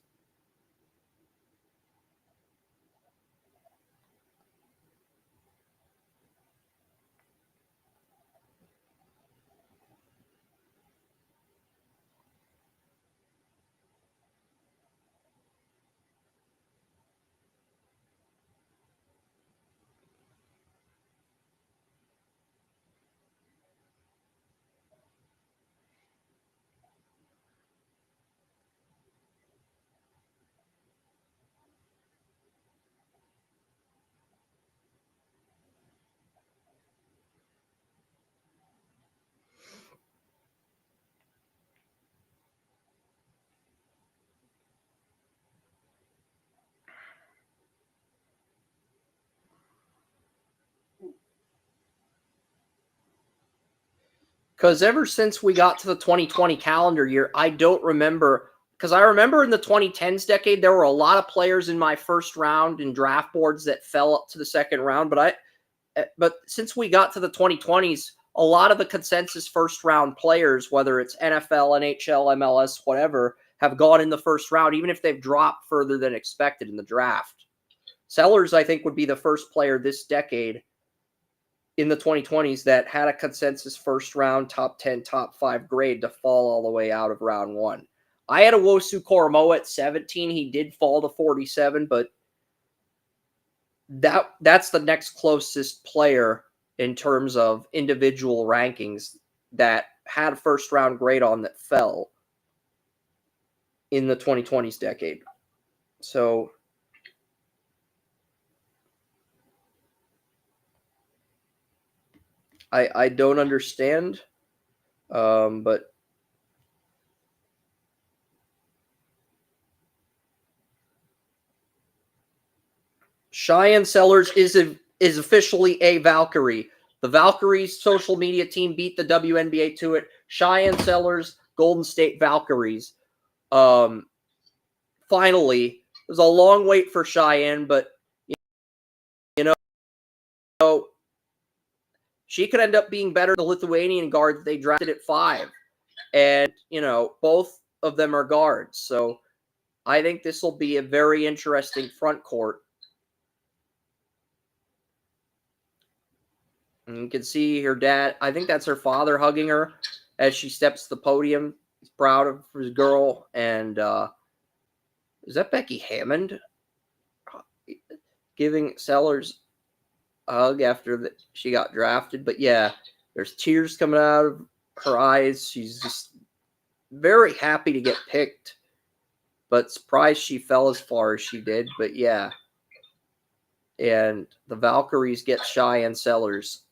Because ever since we got to the 2020 calendar year, I don't remember. Because I remember in the 2010s decade, there were a lot of players in my first round in draft boards that fell up to the second round. But since we got to the 2020s, a lot of the consensus first round players, whether it's NFL, NHL, MLS, whatever, have gone in the first round, even if they've dropped further than expected in the draft. Sellers, I think, would be the first player this decade in the 2020s that had a consensus first round, top 10, top 5 grade to fall all the way out of round 1. I had a Wosu Koromoa at 17. He did fall to 47, but that's the next closest player in terms of individual rankings that had a first round grade on that fell in the 2020s decade. So I don't understand, but Cheyenne Sellers is officially a Valkyrie. The Valkyries social media team beat the WNBA to it. Cheyenne Sellers, Golden State Valkyries. Finally, it was a long wait for Cheyenne, but you know, she could end up being better than the Lithuanian guard that they drafted at 5. And, both of them are guards. So I think this will be a very interesting front court. And you can see her dad. I think that's her father hugging her as she steps to the podium. He's proud of his girl. And is that Becky Hammond giving Sellers a hug after she got drafted? But yeah, there's tears coming out of her eyes. She's just very happy to get picked, but surprised she fell as far as she did. But yeah, and the Valkyries get Cheyenne Sellers.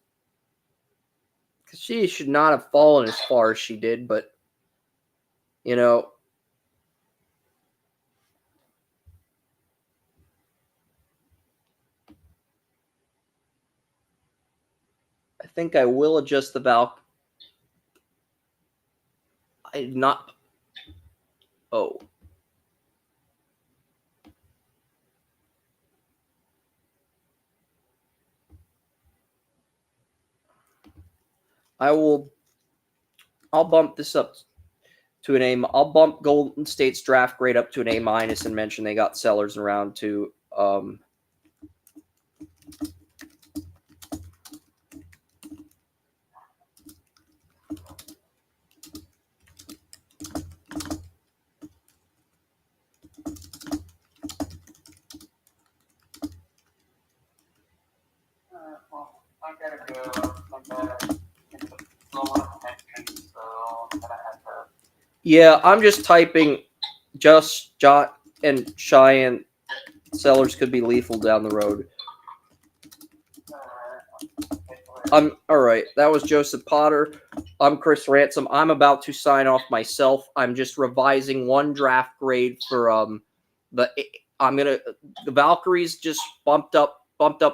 She should not have fallen as far as she did, but I think I will adjust the Valk. I did not. Oh. I'll bump this up to an A. I'll bump Golden State's draft grade up to an A- and mention they got Sellers in round 2. I gotta go. Yeah, I'm just typing just Jot and Cheyenne Sellers could be lethal down the road. All right. That was Joseph Potter. I'm Chris Ransom. I'm about to sign off myself. I'm just revising one draft grade for the Valkyries just bumped up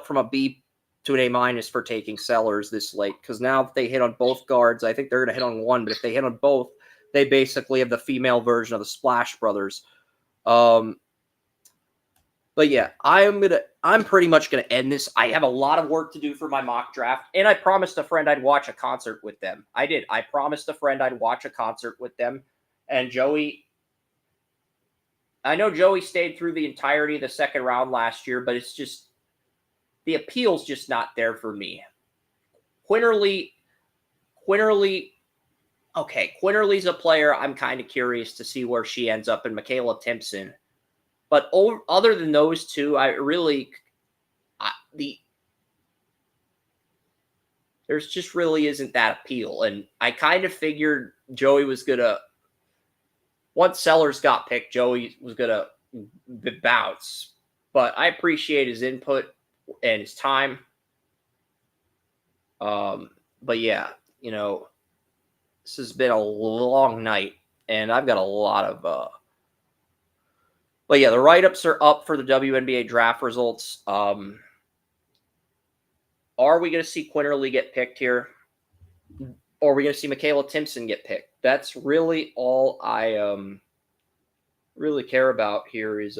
from a B to an A- for taking Sellers this late, because now if they hit on both guards, I think they're going to hit on one, but if they hit on both, they basically have the female version of the Splash Brothers. But yeah, I'm pretty much gonna end this. I have a lot of work to do for my mock draft, and I promised a friend I'd watch a concert with them. I did. I promised a friend I'd watch a concert with them, and Joey. I know Joey stayed through the entirety of the second round last year, but it's just the appeal's just not there for me. Quinterly. Okay, Quinterly's a player I'm kind of curious to see where she ends up, in Michaela Timpson. But other than those two, there's just really isn't that appeal. And I kind of figured Joey was going to, once Sellers got picked, Joey was going to bounce. But I appreciate his input and his time. But yeah, this has been a long night, and I've got a lot of but yeah, the write-ups are up for the WNBA draft results. Are we going to see Quinterly get picked here? or are we going to see Michaela Timpson get picked? That's really all I really care about here is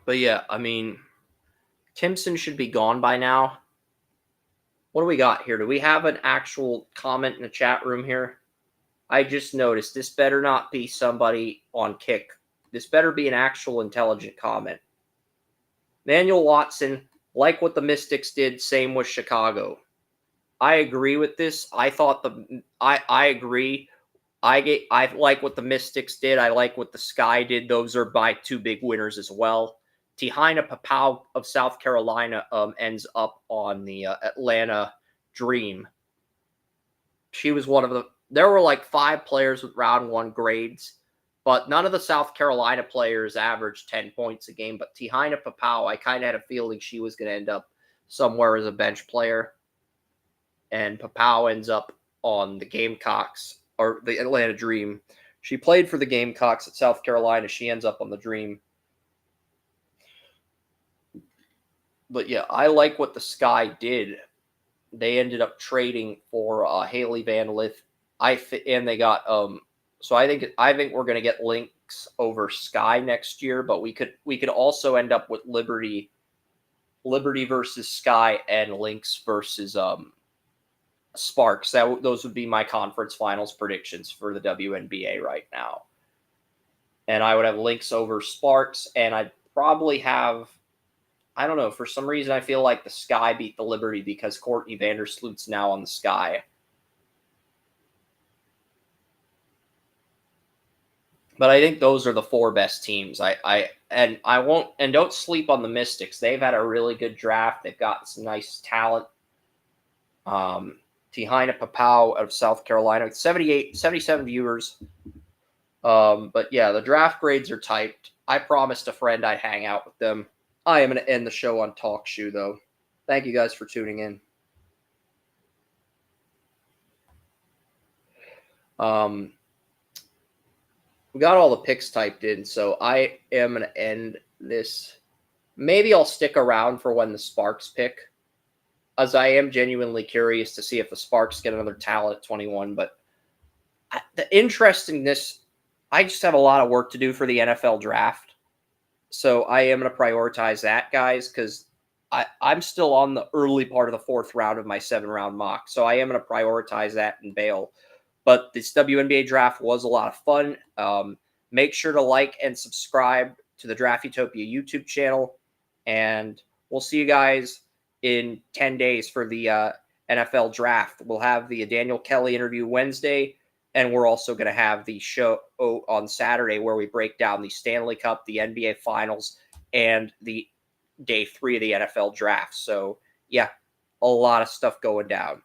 but yeah, I mean, Timpson should be gone by now. What do we got here? Do we have an actual comment in the chat room here? I just noticed this better not be somebody on Kick. This better be an actual intelligent comment. Manuel Watson, like what the Mystics did, same with Chicago. I agree with this. I agree. I like what the Mystics did. I like what the Sky did. Those are my two big winners as well. Tihaina Papau of South Carolina ends up on the Atlanta Dream. She was one of the. There were like 5 players with round 1 grades, but none of the South Carolina players averaged 10 points a game. But Tihaina Papau, I kind of had a feeling she was going to end up somewhere as a bench player. And Papau ends up on the Gamecocks, or the Atlanta Dream. She played for the Gamecocks at South Carolina. She ends up on the Dream. But yeah, I like what the Sky did. They ended up trading for Haley Van Lith. And they got so I think we're going to get Lynx over Sky next year, but we could also end up with Liberty versus Sky and Lynx versus Sparks. Those would be my conference finals predictions for the WNBA right now. And I would have Lynx over Sparks, and I'd probably have, I don't know, for some reason I feel like the Sky beat the Liberty because Courtney Vandersloot's now on the Sky. But I think those are the 4 best teams. Don't sleep on the Mystics. They've had a really good draft. They've got some nice talent. Tihaina Papau out of South Carolina with 77 viewers. But yeah, the draft grades are typed. I promised a friend I'd hang out with them. I am going to end the show on Talk Shoe, though. Thank you guys for tuning in. We got all the picks typed in, so I am going to end this. Maybe I'll stick around for when the Sparks pick, as I am genuinely curious to see if the Sparks get another talent at 21. But the interestingness, I just have a lot of work to do for the NFL draft. So I am going to prioritize that, guys, because I'm still on the early part of the 4th round of my 7-round mock. So I am going to prioritize that and bail. But this WNBA draft was a lot of fun. Make sure to like and subscribe to the Draft Utopia YouTube channel. And we'll see you guys in 10 days for the NFL draft. We'll have the Daniel Kelly interview Wednesday. And we're also going to have the show on Saturday where we break down the Stanley Cup, the NBA Finals, and the day 3 of the NFL draft. So, yeah, a lot of stuff going down.